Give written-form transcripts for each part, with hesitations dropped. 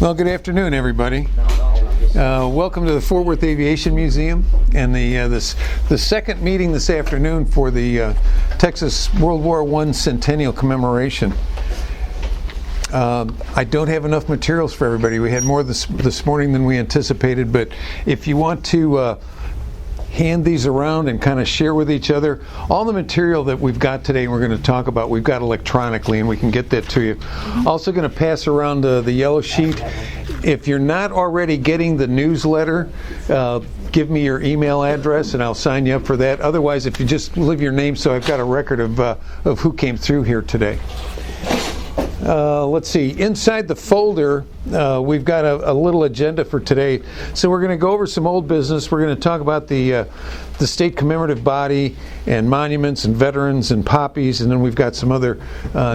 Well, good afternoon, everybody. Welcome to the Fort Worth Aviation Museum and the second meeting this afternoon for the Texas World War I Centennial Commemoration. I don't have enough materials for everybody. We had more this morning than we anticipated, but if you want to hand these around and kind of share with each other, all the material that we've got today and we're going to talk about, we've got electronically, and we can get that to you. Also going to pass around the yellow sheet. If you're not already getting the newsletter, give me your email address and I'll sign you up for that. Otherwise, if you just leave your name, so I've got a record of who came through here today. Let's see, inside the folder we've got a little agenda for today. So we're going to go over some old business. We're going to talk about the state commemorative body and monuments and veterans and poppies, and then we've got some other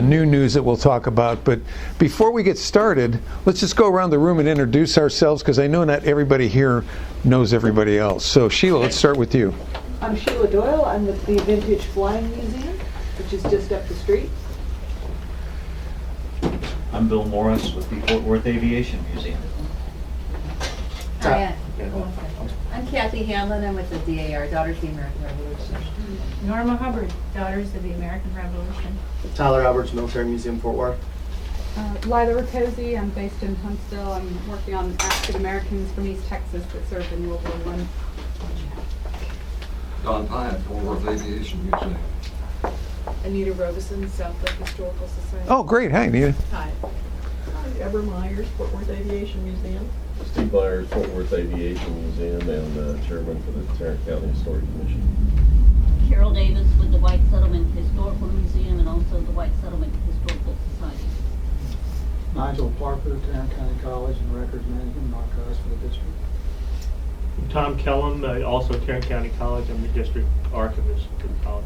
new news that we'll talk about. But before we get started, let's just go around the room and introduce ourselves, because I know not everybody here knows everybody else. So Sheila, let's start with you. I'm Sheila Doyle. I'm with the Vintage Flying Museum, which is just up the street. I'm Bill Morris with the Fort Worth Aviation Museum. Hi, I'm Kathy Hanlon. I'm with the DAR, Daughters of the American Revolution. Norma Hubbard, Daughters of the American Revolution. Tyler Alberts, Military Museum, Fort Worth. Lila Rattozzi, I'm based in Huntsville. I'm working on African Americans from East Texas that served in World War I. Don Pye, Fort Worth Aviation Museum. Anita Robeson, South Lake Historical Society. Oh, great. Hi, Anita. Hi. Hi, Eber Myers, Fort Worth Aviation Museum. Steve Myers, Fort Worth Aviation Museum, and chairman for the Tarrant County Historic Commission. Carol Davis with the White Settlement Historical Museum and also the White Settlement Historical Society. Nigel Parker, Tarrant County College and Records Management and Archives for the district. Tom Kellum, also Tarrant County College. I'm the district archivist for the college.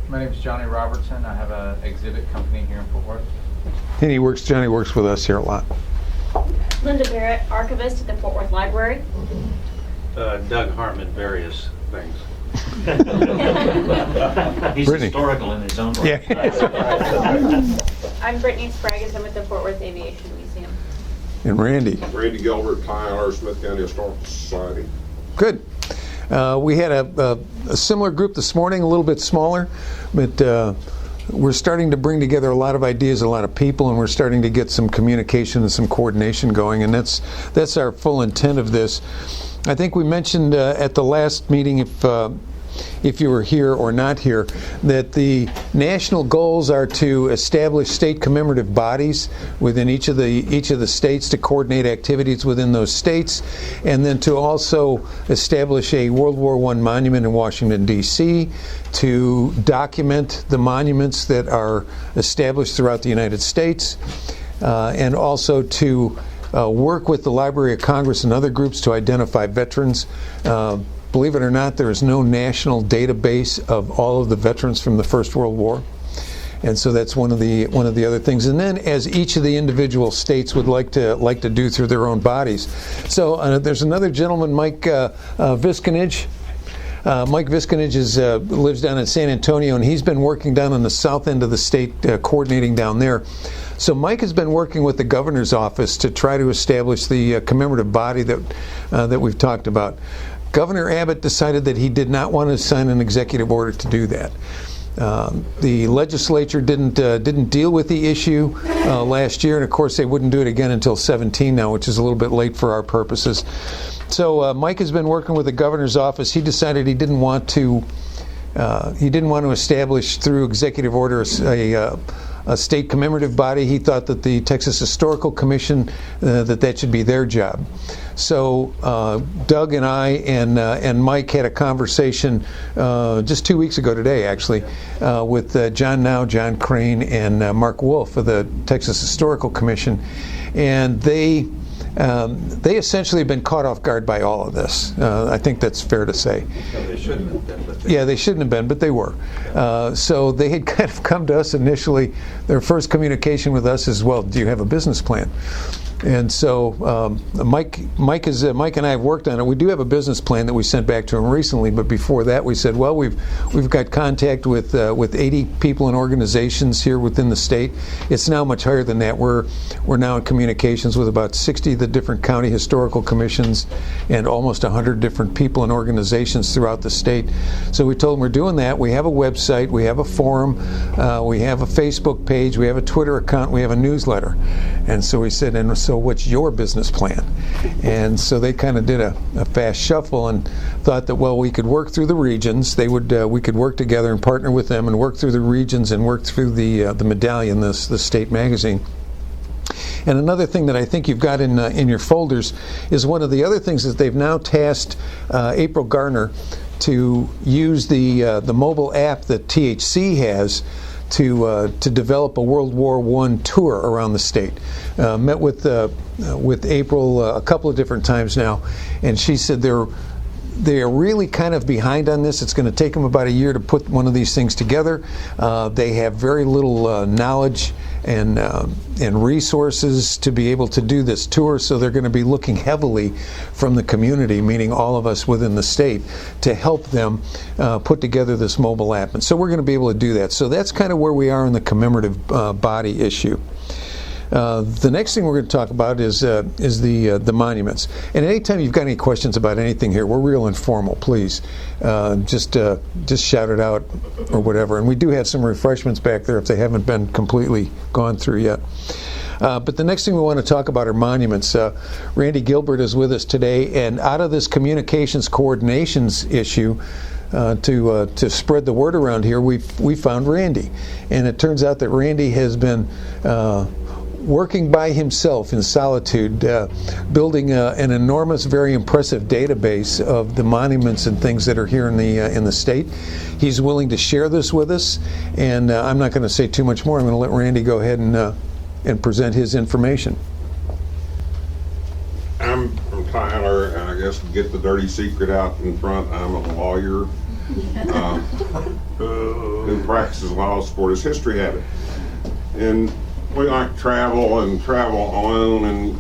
My name is Johnny Robertson. I have an exhibit company here in Fort Worth. And Johnny works with us here a lot. Linda Barrett, archivist at the Fort Worth Library. Doug Hartman, various things. He's Brittany. Historical in his own right. Yeah. I'm Brittany Spraggins. I'm with the Fort Worth Aviation Museum. And Randy. Randy Gilbert, Tyler, Smith County Historical Society. Good. We had a similar group this morning, a little bit smaller, but we're starting to bring together a lot of ideas, a lot of people, and we're starting to get some communication and some coordination going, and that's our full intent of this. I think we mentioned at the last meeting, if you were here or not here, that the national goals are to establish state commemorative bodies within each of the states to coordinate activities within those states, and then to also establish a World War I monument in Washington, D.C., to document the monuments that are established throughout the United States, and also to work with the Library of Congress and other groups to identify veterans. Believe it or not, there is no national database of all of the veterans from the First World War, and so that's one of the other things. And then, as each of the individual states would like to do through their own bodies. So there's another gentleman, Mike Visconage. Mike Visconage lives down in San Antonio, and he's been working down on the south end of the state, coordinating down there. So Mike has been working with the governor's office to try to establish the commemorative body that we've talked about. Governor Abbott decided that he did not want to sign an executive order to do that. The legislature didn't deal with the issue last year, and of course they wouldn't do it again until 2017 now, which is a little bit late for our purposes. So Mike has been working with the governor's office. He decided he didn't want to establish through executive order a state commemorative body. He thought that the Texas Historical Commission, that should be their job. So Doug and I and Mike had a conversation just 2 weeks ago today, actually, with John Now, John Crane, and Mark Wolf of the Texas Historical Commission, and they essentially have been caught off guard by all of this. I think that's fair to say. No, they shouldn't have been, but they shouldn't have been, but they were. So they had kind of come to us initially. Their first communication with us is, well, do you have a business plan? And so Mike and I have worked on it. We do have a business plan that we sent back to him recently, but before that we said, well, we've got contact with 80 people and organizations here within the state. It's now much higher than that. We're now in communications with about 60 of the different county historical commissions and almost 100 different people and organizations throughout the state. So we told them we're doing that. We have a website, we have a forum, we have a Facebook page, we have a Twitter account, we have a newsletter. And so we said, and so what's your business plan? And so they kind of did a fast shuffle and thought that, well, we could work through the regions. We could work together and partner with them and work through the regions and work through the medallion, the state magazine. And another thing that I think you've got in your folders is one of the other things that they've now tasked April Garner to use the mobile app that THC has to develop a World War I tour around the state. Met with April a couple of different times now, and she said they are really kind of behind on this. It's going to take them about a year to put one of these things together. They have very little knowledge and resources to be able to do this tour, so they're going to be looking heavily from the community, meaning all of us within the state, to help them put together this mobile app. And so we're going to be able to do that. So that's kind of where we are in the commemorative body issue. The next thing we're going to talk about is the monuments. And anytime you've got any questions about anything here, we're real informal. Please just shout it out or whatever. And we do have some refreshments back there if they haven't been completely gone through yet. But the next thing we want to talk about are monuments. Randy Gilbert is with us today, and out of this communications coordinations issue, to spread the word around here, we found Randy, and it turns out that Randy has been working by himself in solitude, building an enormous, very impressive database of the monuments and things that are here in the state. He's willing to share this with us, and I'm not going to say too much more. I'm going to let Randy go ahead and present his information. I'm from Tyler, and I guess to get the dirty secret out in front, I'm a lawyer who practices law, support his history habit. And we like to travel alone and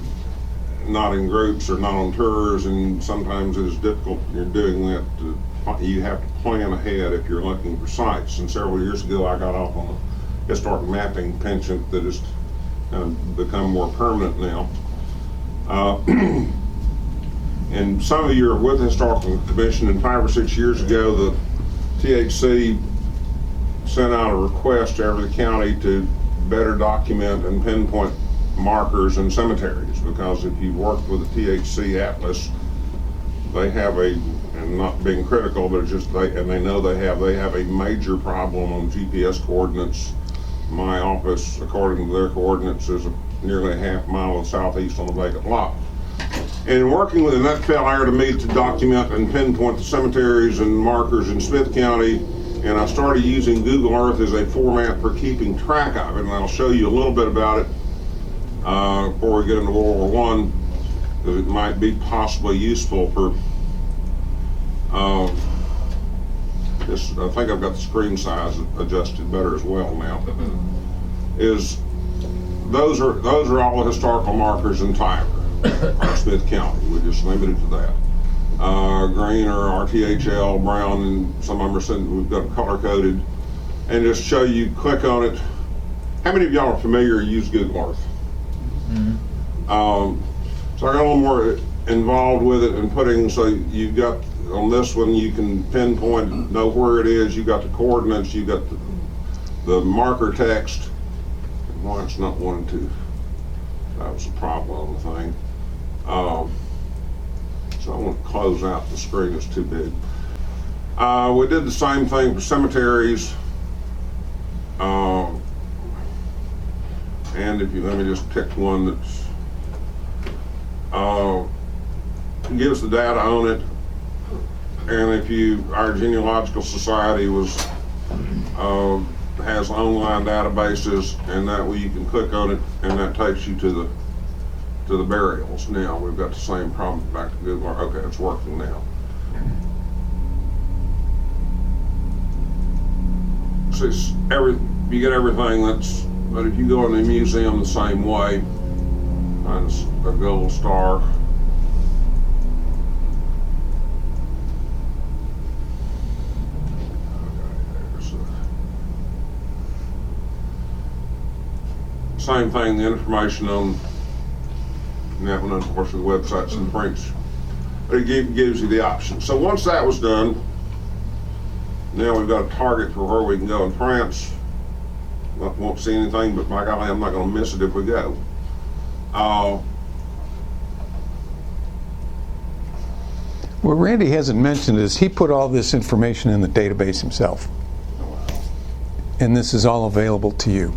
not in groups or not on tours, and sometimes it's difficult when you're doing that. You have to plan ahead if you're looking for sites. And several years ago I got off on a historic mapping penchant that has become more permanent now. And some of you are with the Historical Commission, and 5 or 6 years ago the THC sent out a request to every county to better document and pinpoint markers in cemeteries, because if you've worked with the THC Atlas, they have and not being critical, but it's just they know they have a major problem on GPS coordinates. My office, according to their coordinates, is nearly a half-mile southeast on a vacant lot. And working with them, that fell out to me to document and pinpoint the cemeteries and markers in Smith County. And I started using Google Earth as a format for keeping track of it, and I'll show you a little bit about it before we get into World War I, because it might be possibly useful for this. I think I've got the screen size adjusted better as well now. Those are all the historical markers in Tyler, or Smith County. We just limited to that. Green or RTHL, brown, and some of them are we've got them color coded, and just show you, click on it. How many of y'all are familiar or use Google Earth? Mm-hmm. So I got a little more involved with it and putting, so you've got on this one you can pinpoint, know where it is, you got the coordinates, you got the marker text. Why it's not 1 and 2. That was a problem on the thing. So I want to close out the screen, it's too big. We did the same thing for cemeteries. And if you let me just pick one that's gives the data on it. And if our genealogical society has online databases, and that way you can click on it and that takes you to the burials. Now we've got the same problem back to Google. Okay, it's working now. So you get everything but if you go in the museum the same way, Mine's a gold star. Same thing, the information on that one, unfortunately, the website's in French. But it gives you the option. So once that was done, now we've got a target for where we can go in France. Won't see anything, but by golly, I'm not going to miss it if we go. What Randy hasn't mentioned is he put all this information in the database himself. And this is all available to you.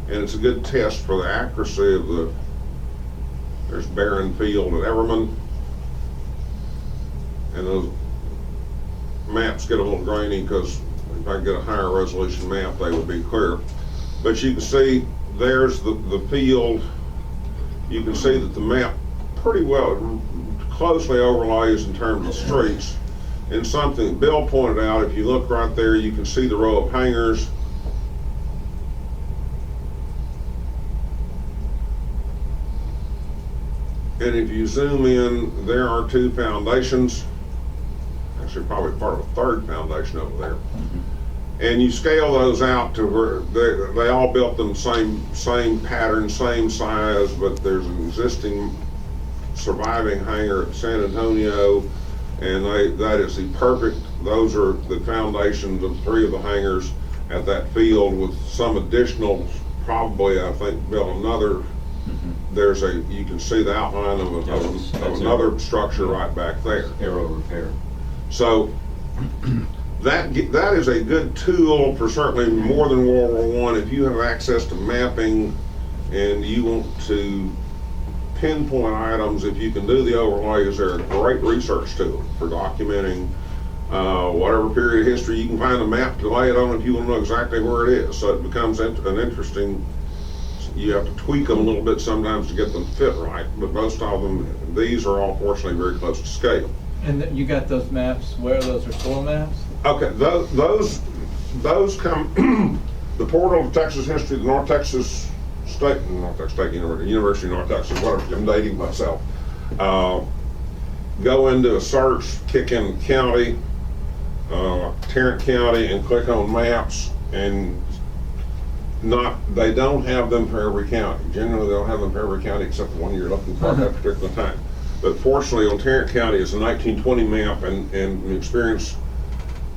And it's a good test for the accuracy of the, there's barren field at Everman. And those maps get a little grainy because if I get a higher resolution map, they would be clear. But you can see there's the field. You can see that the map pretty well closely overlays in terms of streets. And something Bill pointed out, if you look right there, you can see the row of hangars. And if you zoom in, there are two foundations. Actually, probably part of a third foundation over there. And you scale those out to where they all built them same pattern, same size, but there's an existing surviving hangar at San Antonio, and that is the perfect. Those are the foundations of 3 of the hangars at that field, with some additional, probably I think built another. There's you can see the outline of another structure right back there. Aero repair. So that is a good tool for certainly more than World War I. If you have access to mapping and you want to pinpoint items, if you can do the overlays, they're a great research tool for documenting whatever period of history. You can find a map to lay it on if you want to know exactly where it is. So it becomes an interesting. You have to tweak them a little bit sometimes to get them fit right, but most of them, these are all fortunately very close to scale. And you got those maps, where those are soil maps? Okay, those come, the portal of Texas history, the North Texas State University of North Texas, whatever, I'm dating myself. Go into a search, kick in county, Tarrant County, and click on maps, and they don't have them for every county. Generally, they don't have them for every county except the one you're looking for at that particular time. But fortunately, on Tarrant County, it's a 1920 map, and experience.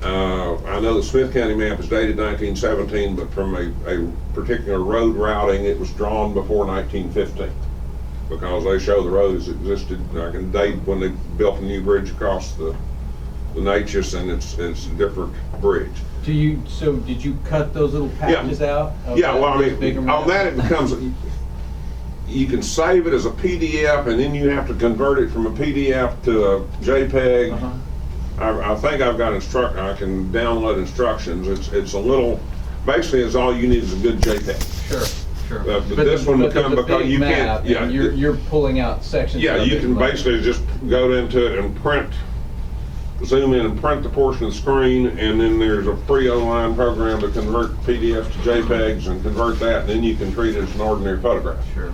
I know the Smith County map is dated 1917, but from a particular road routing, it was drawn before 1915 because they show the road as existed. I can date when they built a new bridge across the Natchez, and it's a different bridge. So did you cut those little patches out? Yeah, well, I mean, on that it becomes, you can save it as a PDF, and then you have to convert it from a PDF to a JPEG. I think I've got I can download instructions. It's a little, basically it's all you need is a good JPEG. Sure. But this one becomes, because you can't, you're pulling out sections. Yeah, you can basically just go into it and zoom in and print the portion of the screen, and then there's a free online program to convert PDFs to JPEGs and convert that, and then you can treat it as an ordinary photograph. Sure.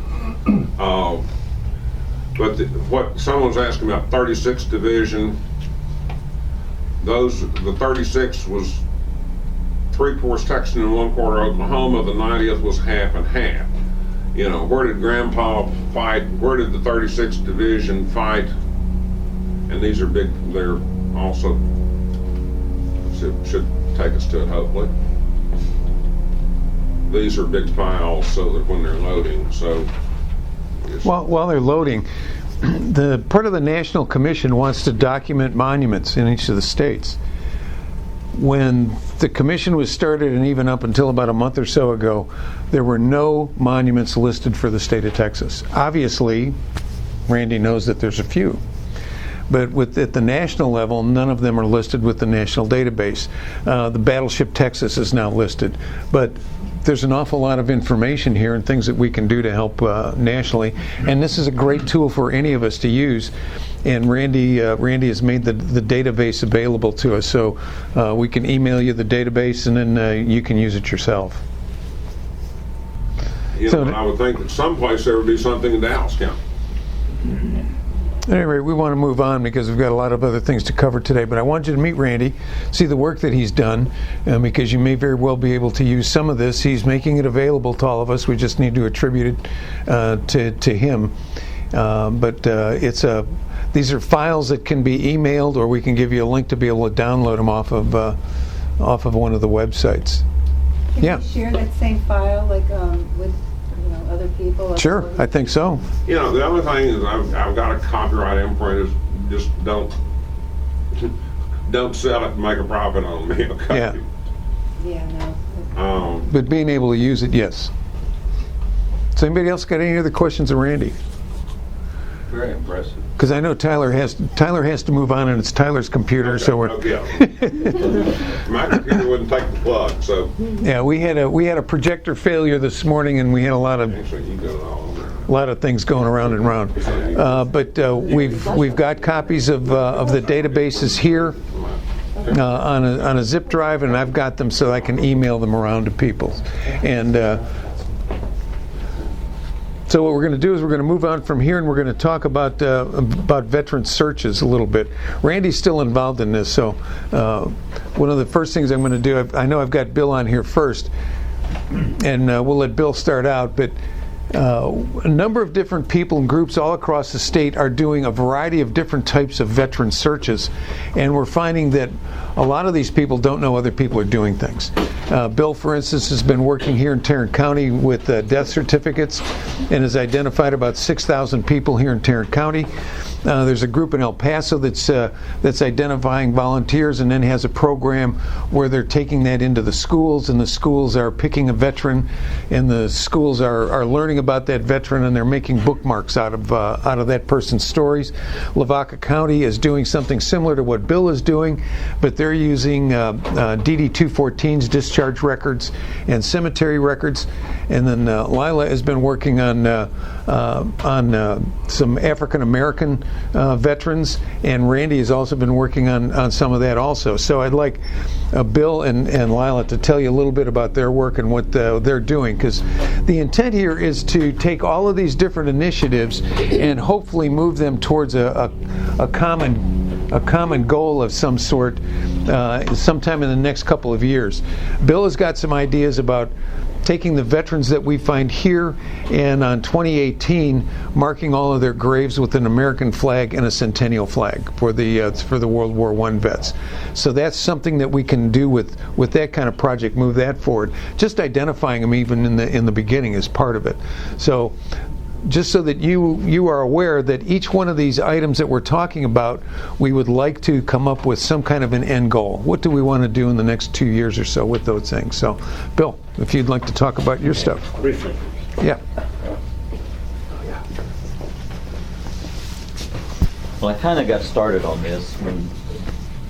But what someone's asking about 36th Division, the 36 was 3/4 Texan and 1/4 Oklahoma. The 90th was half and half. You know, where did Grandpa fight? Where did the 36th Division fight? And these are big, they're also, should take us to it hopefully. These are big files so that when they're loading, While they're loading, the part of the National Commission wants to document monuments in each of the states. When the commission was started, and even up until about a month or so ago, there were no monuments listed for the state of Texas. Obviously, Randy knows that there's a few. But at the national level, none of them are listed with the national database. The Battleship Texas is now listed. But there's an awful lot of information here and things that we can do to help nationally. And this is a great tool for any of us to use. And Randy has made the database available to us. So we can email you the database, and then you can use it yourself. You So- know, I would think that someplace there would be something in Dallas County. At any rate, we want to move on because we've got a lot of other things to cover today. But I want you to meet Randy, see the work that he's done, because you may very well be able to use some of this. He's making it available to all of us. We just need to attribute it to him. These are files that can be emailed, or we can give you a link to be able to download them off of one of the websites. Can Yeah. you share that same file, like, with, other people? Sure, I think so. You know, the other thing is I've got a copyright imprint. Is just don't sell it and make a profit on me. Okay? Yeah. Yeah, no. But being able to use it, yes. So anybody else got any other questions of Randy? Very impressive. Because I know Tyler has to move on, and it's Tyler's computer, Okay, so we're. okay. My computer wouldn't take the plug, so Yeah, we had a projector failure this morning, and we had a lot of actually you got it all over there. things going around and around. But we've got copies of the databases here on a zip drive, and I've got them so I can email them around to people. And so what we're going to do is we're going to move on from here, and we're going to talk about veteran searches a little bit. Randy's still involved in this, so one of the first things I'm going to do, I know I've got Bill on here first, and we'll let Bill start out, but a number of different people and groups all across the state are doing a variety of different types of veteran searches, and we're finding that a lot of these people don't know other people are doing things. Bill, for instance, has been working here in Tarrant County with death certificates and has identified about 6,000 people here in Tarrant County. There's a group in El Paso that's identifying volunteers and then has a program where they're taking that into the schools, and the schools are picking a veteran, and the schools are learning about that veteran, and they're making bookmarks out of that person's stories. Lavaca County is doing something similar to what Bill is doing, but they're using DD-214's discharge records and cemetery records. And then Lila has been working on some African American veterans, and Randy has also been working on some of that also. So I'd like Bill and Lila to tell you a little bit about their work and what they're doing, because the intent here is to take all of these different initiatives and hopefully move them towards a common goal of some sort sometime in the next couple of years. Bill has got some ideas about taking the veterans that we find here, and on 2018 marking all of their graves with an American flag and a Centennial flag for the World War I vets. So that's something that we can do with that kind of project, move that forward. Just identifying them even in the beginning is part of it. So just so that you are aware that each one of these items that we're talking about, we would like to come up with some kind of an end goal. What do we want to do in the next 2 years or so with those things? So, Bill, if you'd like to talk about your stuff. Briefly. Yeah. Well, I kind of got started on this when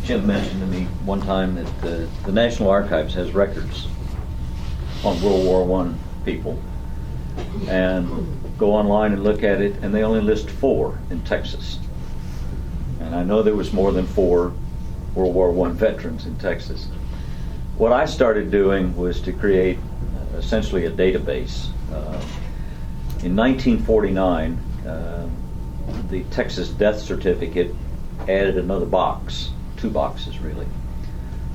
Jim mentioned to me one time that the National Archives has records on World War I people. And go online and look at it, and they only list 4 in Texas. And I know there was more than 4 World War I veterans in Texas. What I started doing was to create essentially a database. In 1949, the Texas death certificate added another box, 2 boxes really.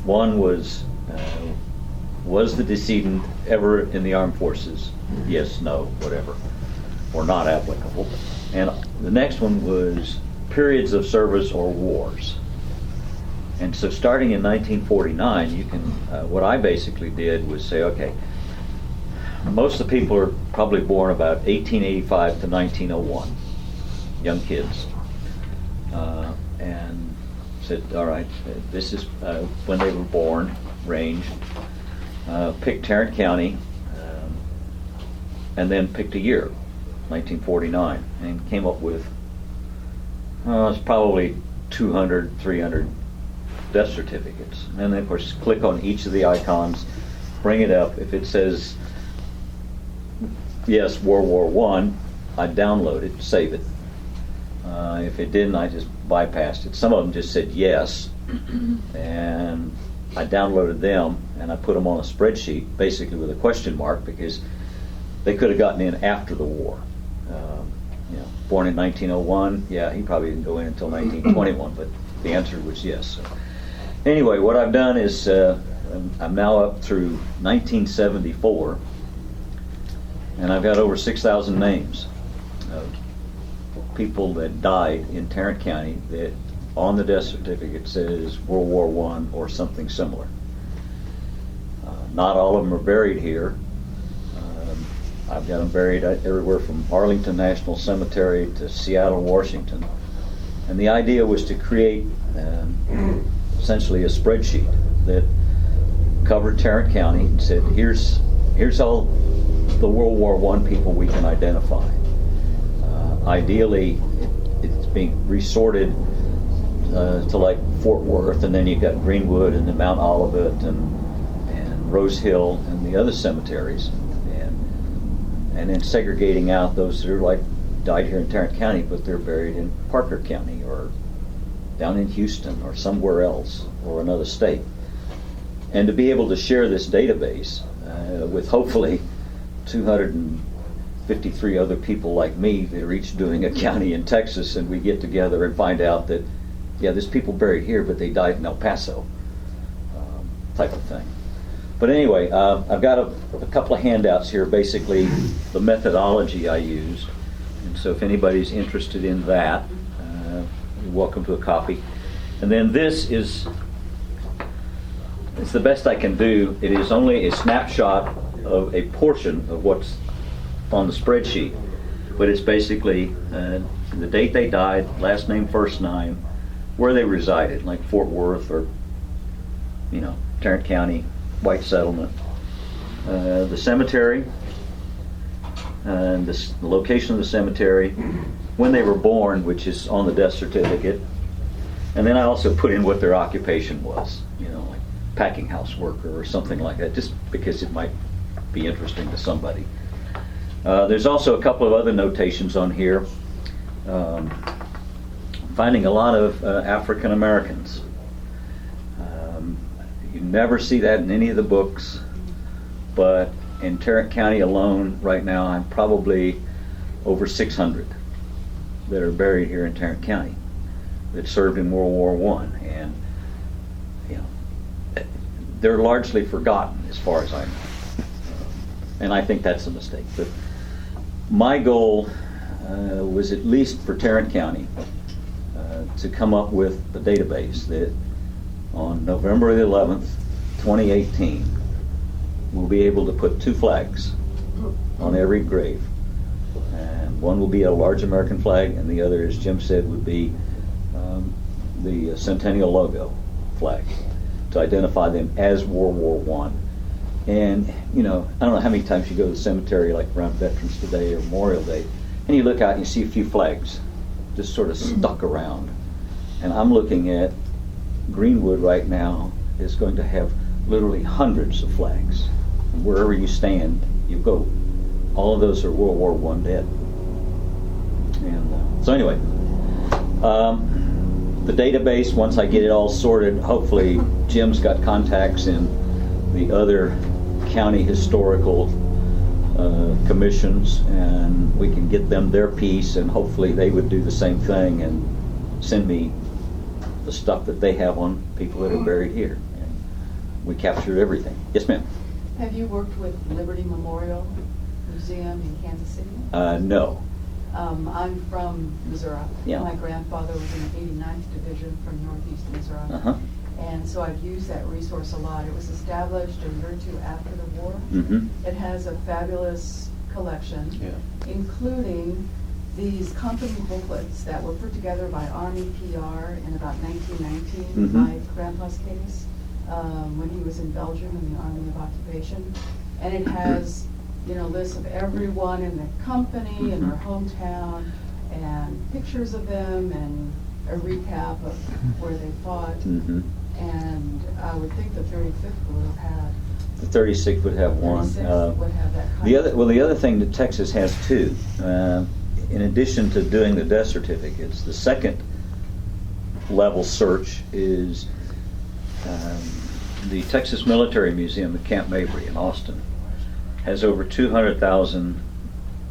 One was the decedent ever in the armed forces? Yes, no, whatever, or not applicable. And the next one was periods of service or wars. And so starting in 1949, you can, what I basically did was say, okay, most of the people are probably born about 1885 to 1901, young kids. And said, all right, this is when they were born, range. Picked Tarrant County, and then picked a year, 1949, and came up with, it's probably 200, 300 death certificates. And then, of course, click on each of the icons, bring it up. If it says, yes, World War I, I download it, save it. If it didn't, I just bypassed it. Some of them just said yes, and I downloaded them, and I put them on a spreadsheet, basically with a question mark, because they could have gotten in after the war. Born in 1901, yeah, he probably didn't go in until 1921, but the answer was yes. So, anyway, what I've done is I'm now up through 1974, and I've got over 6,000 names of people that died in Tarrant County that on the death certificate says World War I or something similar. Not all of them are buried here. I've got them buried everywhere from Arlington National Cemetery to Seattle, Washington. And the idea was to create essentially a spreadsheet that covered Tarrant County and said, here's all the World War I people we can identify. Ideally, it's being resorted to like Fort Worth, and then you've got Greenwood and then Mount Olivet and Rose Hill and the other cemeteries. And then segregating out those that are like died here in Tarrant County, but they're buried in Parker County or down in Houston or somewhere else or another state. And to be able to share this database with hopefully 253 other people like me that are each doing a county in Texas, and we get together and find out that, yeah, there's people buried here, but they died in El Paso, type of thing. But anyway, I've got a couple of handouts here, basically the methodology I used. And so if anybody's interested in that, you're welcome to a copy. And then this is, it's the best I can do. It is only a snapshot of a portion of what's on the spreadsheet. But it's basically the date they died, last name, first name, where they resided, like Fort Worth or, Tarrant County, White Settlement, the cemetery, and the location of the cemetery, when they were born, which is on the death certificate, and then I also put in what their occupation was, like packing house worker or something like that, just because it might be interesting to somebody. There's also a couple of other notations on here. Finding a lot of African Americans. You never see that in any of the books, but in Tarrant County alone right now I'm probably over 600 that are buried here in Tarrant County that served in World War I, and they're largely forgotten as far as I know, and I think that's a mistake. But my goal was, at least for Tarrant County, to come up with a database that on November the 11th, 2018, we'll be able to put 2 flags on every grave. And one will be a large American flag, and the other, as Jim said, would be the Centennial logo flag, to identify them as World War I. And, I don't know how many times you go to the cemetery, like around Veterans Day or Memorial Day, and you look out and you see a few flags just sort of stuck around. And I'm looking at Greenwood right now is going to have literally hundreds of flags. And wherever you stand, you go. All of those are World War I dead. And so anyway, the database, once I get it all sorted, hopefully Jim's got contacts in the other county historical commissions, and we can get them their piece, and hopefully they would do the same thing and send me the stuff that they have on people that are buried here. And we captured everything. Yes, ma'am? Have you worked with Liberty Memorial Museum in Kansas City? No. I'm from Missouri. Yeah. My grandfather was in the 89th Division from Northeast Missouri. Uh-huh. And so I've used that resource a lot. It was established a year or two after the war. Mm-hmm. It has a fabulous collection, including these company booklets that were put together by Army PR in about 1919, Mm-hmm. my grandpa's case, when he was in Belgium in the Army of Occupation. And it has, lists of everyone in the company and their hometown, and pictures of them, and a recap of where they fought. Mm-hmm. And I would think the 35th would have had. The 36th would have one. 36th would have that kind The other thing that Texas has too, in addition to doing the death certificates, the second level search is the Texas Military Museum at Camp Mabry in Austin. has over 200,000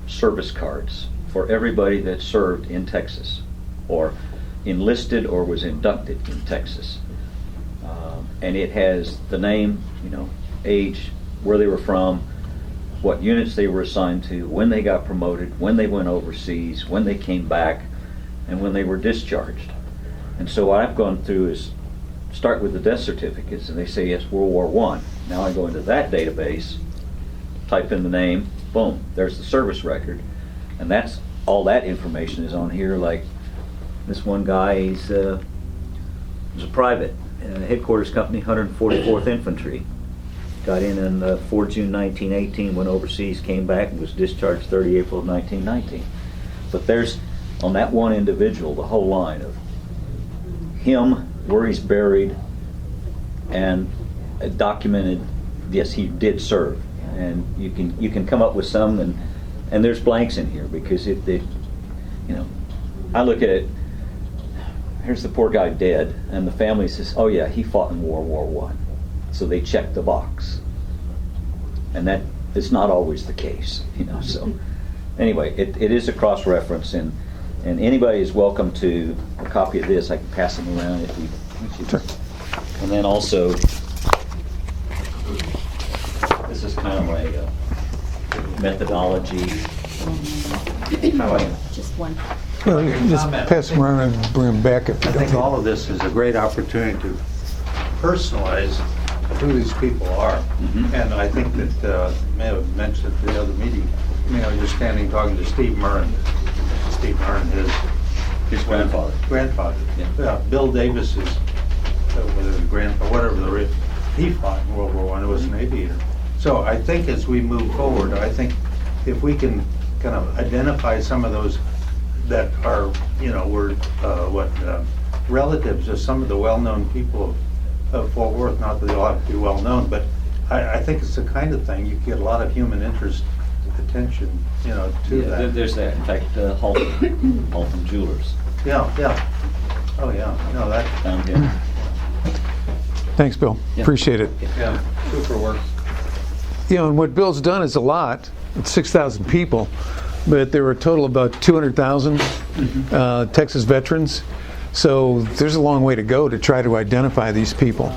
service cards for everybody that served in Texas, or enlisted or was inducted in Texas. And it has the name, age, where they were from, what units they were assigned to, when they got promoted, when they went overseas, when they came back, and when they were discharged. And so what I've gone through is start with the death certificates, and they say, yes, World War I. Now I go into that database, type in the name, boom, there's the service record. And that's all that information is on here. Like this one guy, he's was a private, headquarters company, 144th Infantry. Got in 4 June 1918, went overseas, came back, and was discharged 30 April of 1919. But there's, on that one individual, the whole line of him, where he's buried, and documented, yes, he did serve. And you can come up with some, and there's blanks in here, because I look at it, here's the poor guy dead, and the family says, oh yeah, he fought in World War I. So they check the box. And that is not always the case, so. Anyway, it is a cross-reference, and anybody is welcome to a copy of this. I can pass them around if you want you to. Sure. And then also, this is kind of my methodology. How I Just one. Well, you can just pass them around and bring them back if you I don't think need all of this is a great opportunity to personalize who these people are. And I think that, you may have mentioned at the other meeting, you're standing talking to Steve Murrin. Steve Murrin, his grandfather. Yeah. Bill Davis's, whether the grandfather, whatever he fought in World War I, was an aviator. So I think as we move forward, I think if we can kind of identify some of those that are, were relatives of some of the well-known people of Fort Worth, not that they all have to be well-known, but I think it's the kind of thing, you get a lot of human interest, attention, to that. There's that. In fact, Halton Jewelers. Yeah. Oh, yeah. That. Down here. Thanks, Bill. Yeah. Appreciate it. Yeah, super work. And what Bill's done is a lot. It's 6,000 people, but there were a total of about 200,000 Texas veterans. So there's a long way to go to try to identify these people,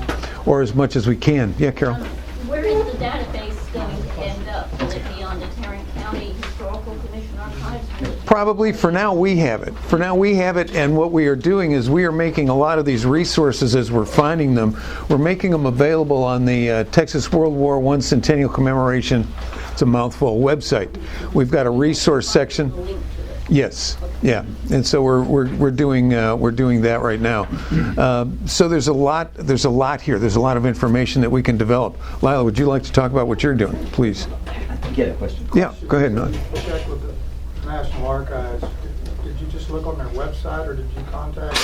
or as much as we can. Yeah, Carol? Where is the database going to end up? Will it be on the Tarrant County Historical Commission archives? Probably for now we have it. For now we have it, and what we are doing is we are making a lot of these resources as we're finding them. We're making them available on the Texas World War I Centennial Commemoration, it's a mouthful, website. We've got a resource section. Yes, yeah, and so we're doing that right now. So there's a lot here. There's a lot of information that we can develop. Lila, would you like to talk about what you're doing, please? Get a question. Yeah, go ahead, Nod. Check with the National Archives. Did you just look on their website, or did you contact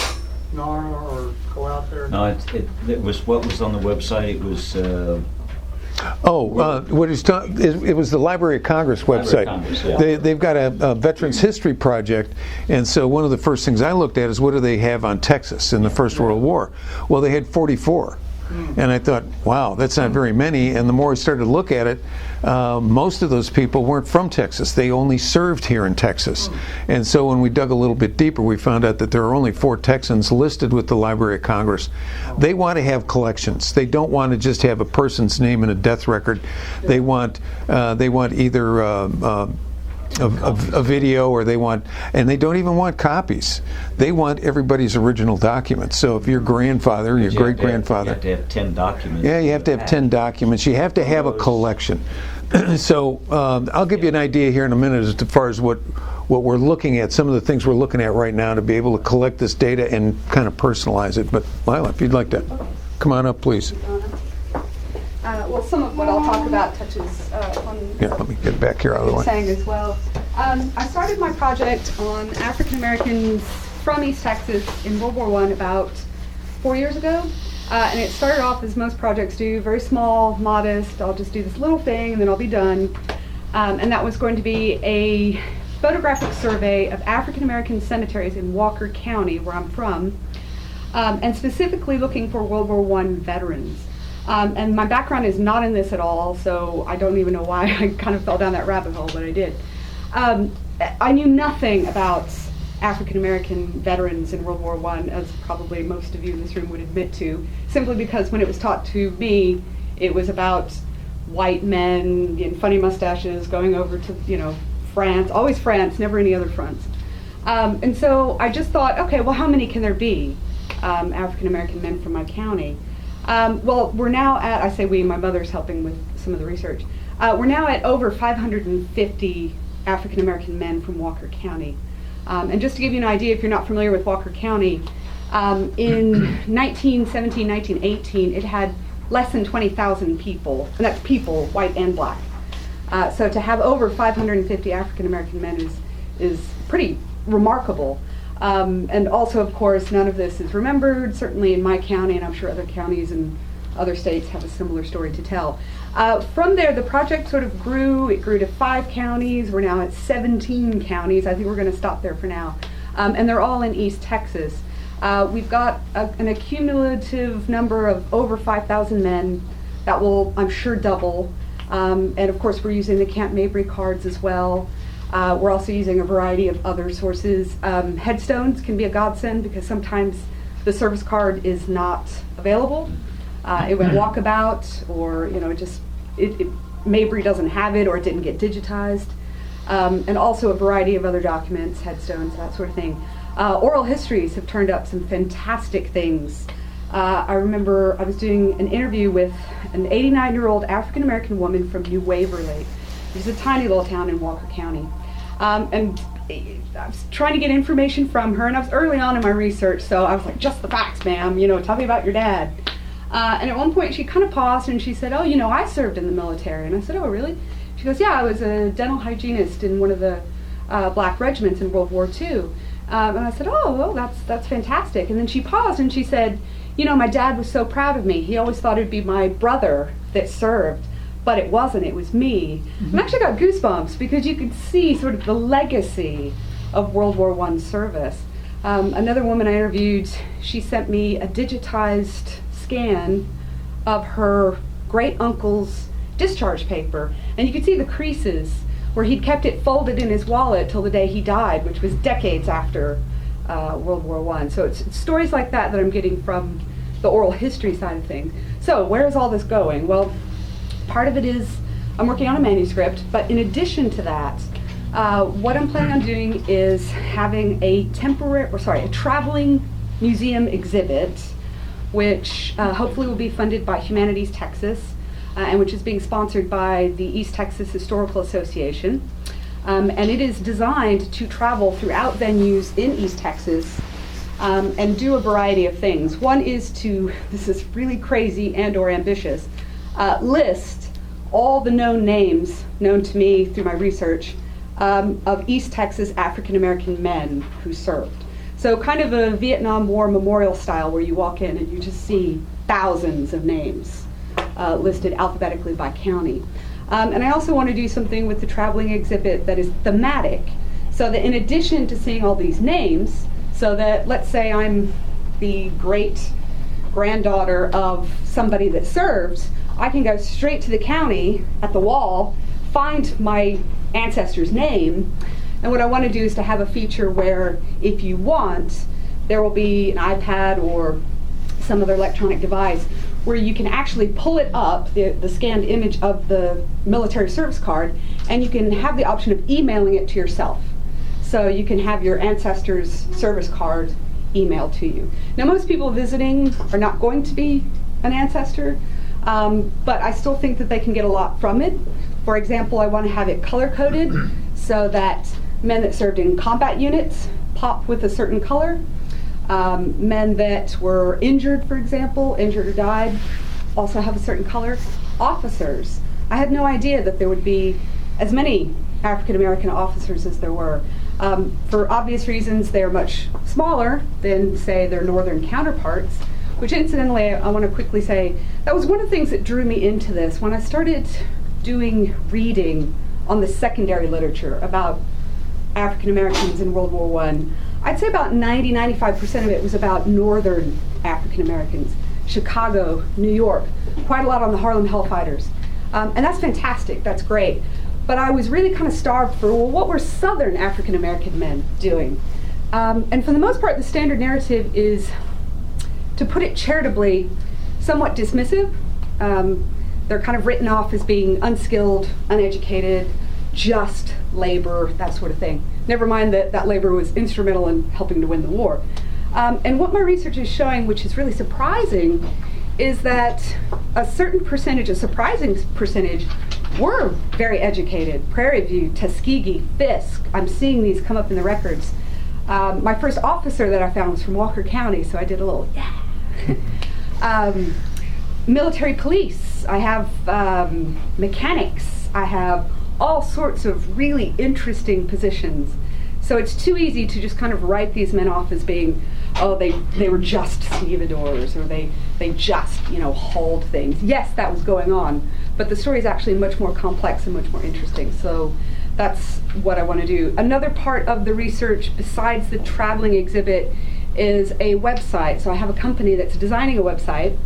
NARA or go out there? No, it was what was on the website. It was. It was the Library of Congress website. Congress, yeah. They've got a Veterans History Project, and so one of the first things I looked at is what do they have on Texas in the First World War? Well, they had 44. And I thought, wow, that's not very many. And the more I started to look at it, most of those people weren't from Texas. They only served here in Texas. And so when we dug a little bit deeper, we found out that there are only 4 Texans listed with the Library of Congress. They want to have collections. They don't want to just have a person's name and a death record. They want either a video, or and they don't even want copies. They want everybody's original documents. So if your grandfather, your great-grandfather... You have to have 10 documents. Yeah, you have to have 10 documents. You have to have a collection. So I'll give you an idea here in a minute as far as what we're looking at, some of the things we're looking at right now to be able to collect this data and kind of personalize it. But Lila, if you'd like to come on up, please. Well, some of what I'll talk about touches on Let me get back here out of the way. saying as well. I started my project on African Americans from East Texas in World War I about 4 years ago. And it started off as most projects do, very small, modest. I'll just do this little thing and then I'll be done. And that was going to be a photographic survey of African American cemeteries in Walker County, where I'm from, and specifically looking for World War I veterans. And my background is not in this at all, so I don't even know why I kind of fell down that rabbit hole, but I did. I knew nothing about African American veterans in World War I, as probably most of you in this room would admit to, simply because when it was taught to me, it was about white men in funny mustaches going over to, France, always France, never any other fronts. And so I just thought, okay, well, how many can there be, African American men from my county? Well, we're now at, I say we, my mother's helping with some of the research. We're now at over 550 African American men from Walker County. And just to give you an idea, if you're not familiar with Walker County, in 1917, 1918, it had less than 20,000 people, and that's people, white and black. So to have over 550 African American men is pretty remarkable. And also, of course, none of this is remembered, certainly in my county, and I'm sure other counties and other states have a similar story to tell. From there, the project sort of grew. It grew to 5 counties. We're now at 17 counties. I think we're going to stop there for now. And they're all in East Texas. We've got an accumulative number of over 5,000 men. That will, I'm sure, double. And of course, we're using the Camp Mabry cards as well. We're also using a variety of other sources. Headstones can be a godsend because sometimes the service card is not available. It went walkabout, or Mabry doesn't have it, or it didn't get digitized. And also a variety of other documents, headstones, that sort of thing. Oral histories have turned up some fantastic things. I remember I was doing an interview with an 89-year-old African American woman from New Waverly. It's a tiny little town in Walker County. And I was trying to get information from her, and I was early on in my research, so I was like, just the facts, ma'am, tell me about your dad. And at one point she kind of paused and she said, oh, I served in the military. And I said, oh, really? She goes, yeah, I was a dental hygienist in one of the black regiments in World War II. And I said, oh, well, that's fantastic. And then she paused and she said, my dad was so proud of me. He always thought it'd be my brother that served, but it wasn't. It was me. And I actually got goosebumps because you could see sort of the legacy of World War I service. Another woman I interviewed, she sent me a digitized scan of her great uncle's discharge paper, and you could see the creases where he'd kept it folded in his wallet till the day he died, which was decades after World War I. So it's stories like that I'm getting from the oral history side of things. So where is all this going? Well, part of it is I'm working on a manuscript, but in addition to that, what I'm planning on doing is having a traveling museum exhibit, which hopefully will be funded by Humanities Texas, and which is being sponsored by the East Texas Historical Association. And it is designed to travel throughout venues in East Texas and do a variety of things. One is to, this is really crazy and or ambitious, list all the known names known to me through my research of East Texas African American men who served. So kind of a Vietnam War memorial style where you walk in and you just see thousands of names listed alphabetically by county. And I also want to do something with the traveling exhibit that is thematic, so that in addition to seeing all these names, so that let's say I'm the great granddaughter of somebody that served, I can go straight to the county at the wall, find my ancestor's name. And what I want to do is to have a feature where, if you want, there will be an iPad or some other electronic device where you can actually pull it up, the scanned image of the military service card, and you can have the option of emailing it to yourself. So you can have your ancestor's service card emailed to you. Now, most people visiting are not going to be an ancestor, but I still think that they can get a lot from it. For example, I want to have it color-coded so that men that served in combat units pop with a certain color. Men that were injured, for example, injured or died, also have a certain color. Officers, I had no idea that there would be as many African American officers as there were. For obvious reasons, they're much smaller than, say, their northern counterparts, which incidentally, I want to quickly say, that was one of the things that drew me into this. When I started doing reading on the secondary literature about African Americans in World War I, I'd say about 90-95% of it was about northern African Americans. Chicago, New York, quite a lot on the Harlem Hellfighters. And that's fantastic, that's great. But I was really kind of starved for, well, what were Southern African American men doing? And for the most part, the standard narrative is, to put it charitably, somewhat dismissive. They're kind of written off as being unskilled, uneducated, just labor, that sort of thing. Never mind that that labor was instrumental in helping to win the war. And what my research is showing, which is really surprising, is that a certain percentage, a surprising percentage, were very educated. Prairie View, Tuskegee, Fisk, I'm seeing these come up in the records. My first officer that I found was from Walker County, so I did a little, yeah. Military police, I have mechanics, I have all sorts of really interesting positions. So it's too easy to just kind of write these men off as being, oh, they were just stevedores, or they just, hauled things. Yes, that was going on, but the story is actually much more complex and much more interesting. So that's what I want to do. Another part of the research, besides the traveling exhibit, is a website. So I have a company that's designing a website.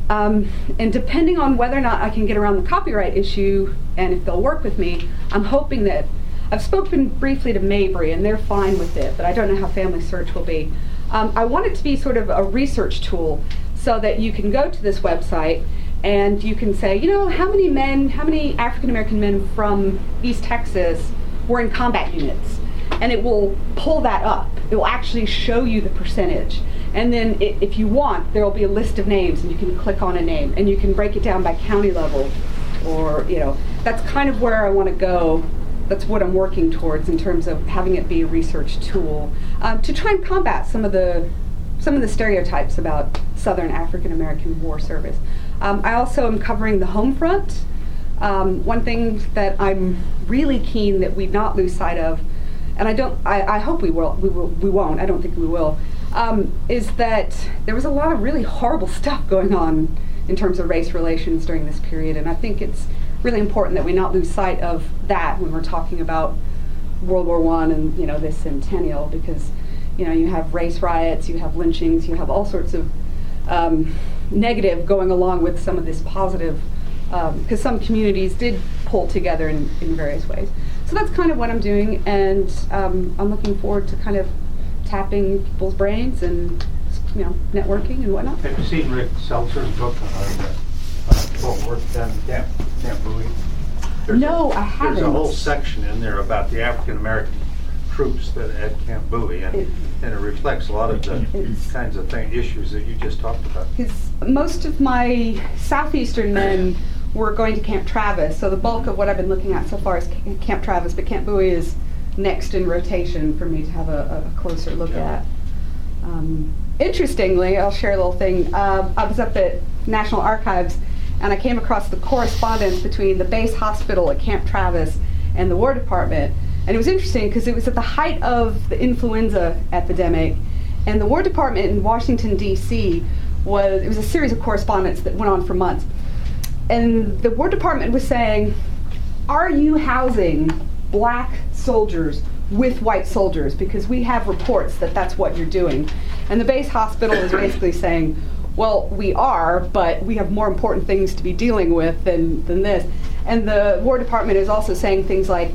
And depending on whether or not I can get around the copyright issue and if they'll work with me, I'm hoping that, I've spoken briefly to Mabry and they're fine with it, but I don't know how Family Search will be. I want it to be sort of a research tool so that you can go to this website and you can say, how many African American men from East Texas were in combat units? And it will pull that up. It will actually show you the percentage. And then if you want, there will be a list of names and you can click on a name and you can break it down by county level, or, that's kind of where I want to go. That's what I'm working towards in terms of having it be a research tool to try and combat some of the stereotypes about Southern African American war service. I also am covering the home front. One thing that I'm really keen that we not lose sight of, and I hope we won't, I don't think we will, is that there was a lot of really horrible stuff going on in terms of race relations during this period, and I think it's really important that we not lose sight of that when we're talking about World War I and this centennial, because you have race riots, you have lynchings, you have all sorts of negative going along with some of this positive, because some communities did pull together in various ways. So that's kind of what I'm doing, and I'm looking forward to kind of tapping people's brains and networking and whatnot. Have you seen Rick Seltzer's book on Fort Worth down in Camp Bowie? No, I haven't. There's a whole section in there about the African American troops that at Camp Bowie, and it reflects a lot of the kinds of issues that you just talked about. Because most of my southeastern men were going to Camp Travis, so the bulk of what I've been looking at so far is Camp Travis, but Camp Bowie is next in rotation for me to have a closer look at. Interestingly, I'll share a little thing. I was up at National Archives and I came across the correspondence between the base hospital at Camp Travis and the War Department. And it was interesting because it was at the height of the influenza epidemic, and the War Department in Washington, D.C. it was a series of correspondence that went on for months. And the War Department was saying, are you housing black soldiers with white soldiers? Because we have reports that that's what you're doing. And the base hospital is basically saying, well, we are, but we have more important things to be dealing with than this. And the War Department is also saying things like,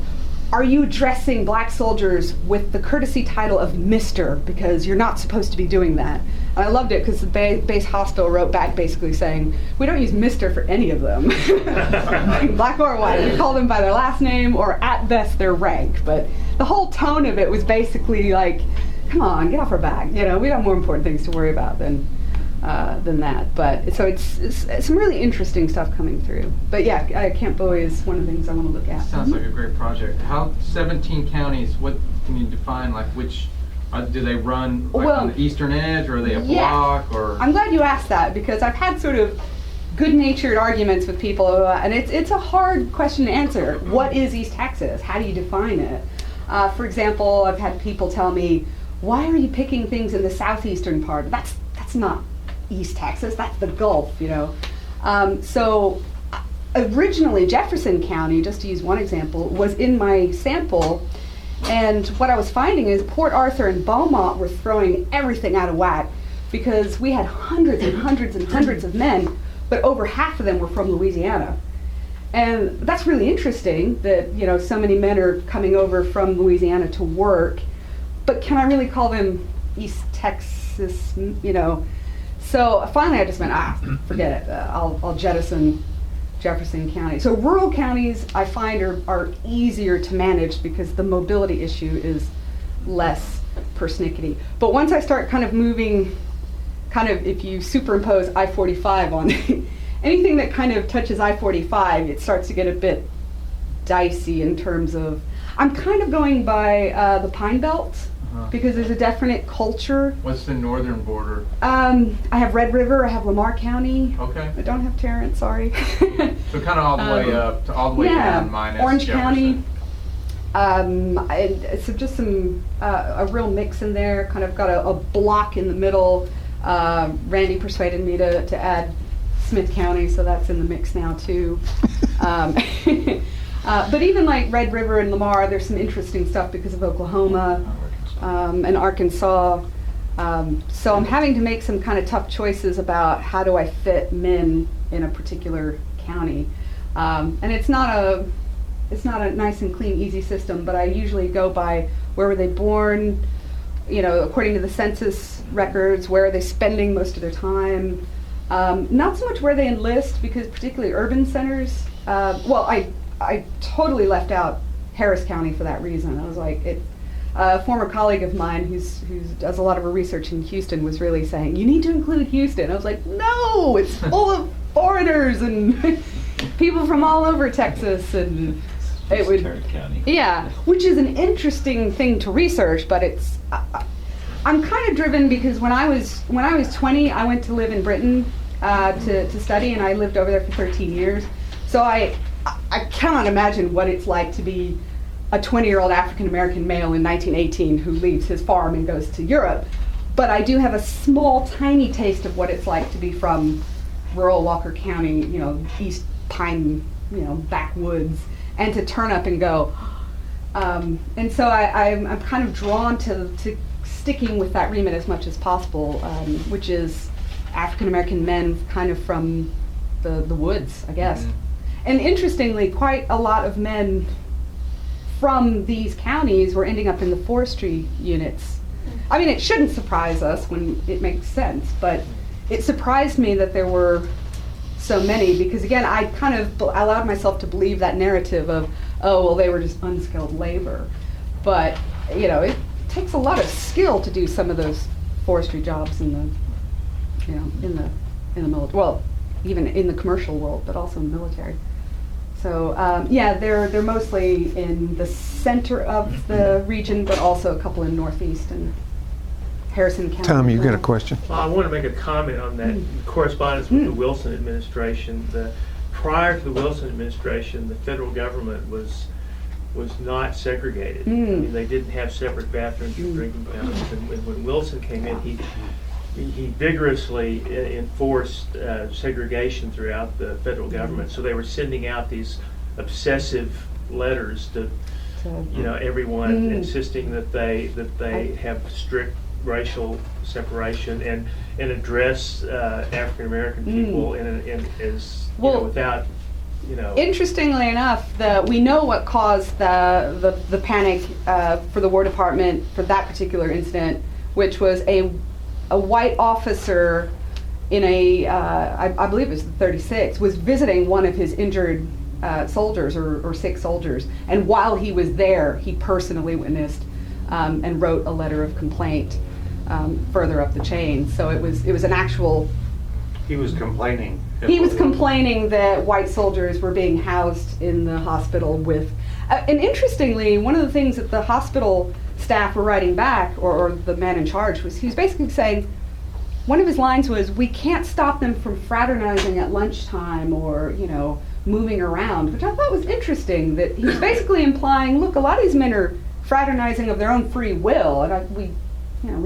are you addressing black soldiers with the courtesy title of Mr., because you're not supposed to be doing that? And I loved it because the base hospital wrote back basically saying, we don't use Mr. for any of them, black or white. We call them by their last name or at best their rank. But the whole tone of it was basically like, come on, get off our back. We have more important things to worry about than that. But so it's some really interesting stuff coming through. But yeah, Camp Bowie is one of the things I want to look at. Sounds like a great project. How 17 counties? What can you define? Like which do they run on the eastern edge, or are they a block? Or I'm glad you asked that, because I've had sort of good-natured arguments with people, and it's a hard question to answer. What is East Texas? How do you define it? For example, I've had people tell me, why are you picking things in the southeastern part? That's not East Texas, that's the Gulf, So originally Jefferson County, just to use one example, was in my sample, and what I was finding is Port Arthur and Beaumont were throwing everything out of whack, because we had hundreds and hundreds and hundreds of men but over half of them were from Louisiana. And that's really interesting that, you know, so many men are coming over from Louisiana to work, but can I really call them East Texas, you know? So finally I just went, forget it, I'll jettison Jefferson County. So rural counties I find are easier to manage because the mobility issue is less persnickety. But once I start kind of moving, if you superimpose I-45 on anything that kind of touches I-45, it starts to get a bit dicey in terms of, I'm kind of going by the Pine Belt because there's a definite culture. What's the northern border? I have Red River, I have Lamar County. Okay. I don't have Tarrant, sorry. So kind of all the way up to all the way down minus Orange Jefferson. County. So just some a real mix in there. Kind of got a block in the middle. Randy persuaded me to add Smith County, so that's in the mix now too. But even like Red River and Lamar, there's some interesting stuff because of Oklahoma and Arkansas. So I'm having to make some kind of tough choices about how do I fit men in a particular county. And it's not a nice and clean, easy system, but I usually go by where were they born, you know, according to the census records, where are they spending most of their time. Not so much where they enlist, because particularly urban centers, I totally left out Harris County for that reason. I was like, a former colleague of mine who does a lot of her research in Houston was really saying, you need to include Houston. I was like, no, it's full of foreigners and people from all over Texas, and it would, County. yeah, which is an interesting thing to research, but it's, I'm kind of driven because when I was 20, I went to live in Britain to study, and I lived over there for 13 years. So I cannot imagine what it's like to be a 20-year-old African-American male in 1918 who leaves his farm and goes to Europe. But I do have a small, tiny taste of what it's like to be from rural Walker County, you know, East Pine, you know, backwoods, and to turn up and go. And so I'm kind of drawn to sticking with that remit as much as possible, which is African-American men kind of from the woods, I guess. Mm-hmm. And interestingly, quite a lot of men from these counties were ending up in the forestry units. I mean, it shouldn't surprise us when it makes sense, but it surprised me that there were so many, because again, I kind of allowed myself to believe that narrative of, oh, well, they were just unskilled labor. But, you know, it takes a lot of skill to do some of those forestry jobs in the, you know, in the military, well, even in the commercial world, but also in the military. So yeah, they're mostly in the center of the region, but also a couple in Northeast and Harrison County. Tom, you got a question? I want to make a comment on that correspondence with the Wilson administration. Prior to the Wilson administration, the federal government was not segregated. I mean, they didn't have separate bathrooms or drinking fountains. And when Wilson came in, he vigorously enforced segregation throughout the federal government. So they were sending out these obsessive letters to, you know, everyone, insisting that they have strict racial separation and address African American people as you know, without, you know. Interestingly enough, we know what caused the panic for the War Department for that particular incident, which was a white officer in I believe it was the 36, was visiting one of his injured soldiers or sick soldiers, and while he was there, he personally witnessed and wrote a letter of complaint further up the chain. So it was an actual. He was complaining. He was complaining that white soldiers were being housed in the hospital with, and interestingly, one of the things that the hospital staff were writing back, or the man in charge, was he was basically saying, one of his lines was, we can't stop them from fraternizing at lunchtime or, you know, moving around, which I thought was interesting, that he's basically implying, look, a lot of these men are fraternizing of their own free will, and we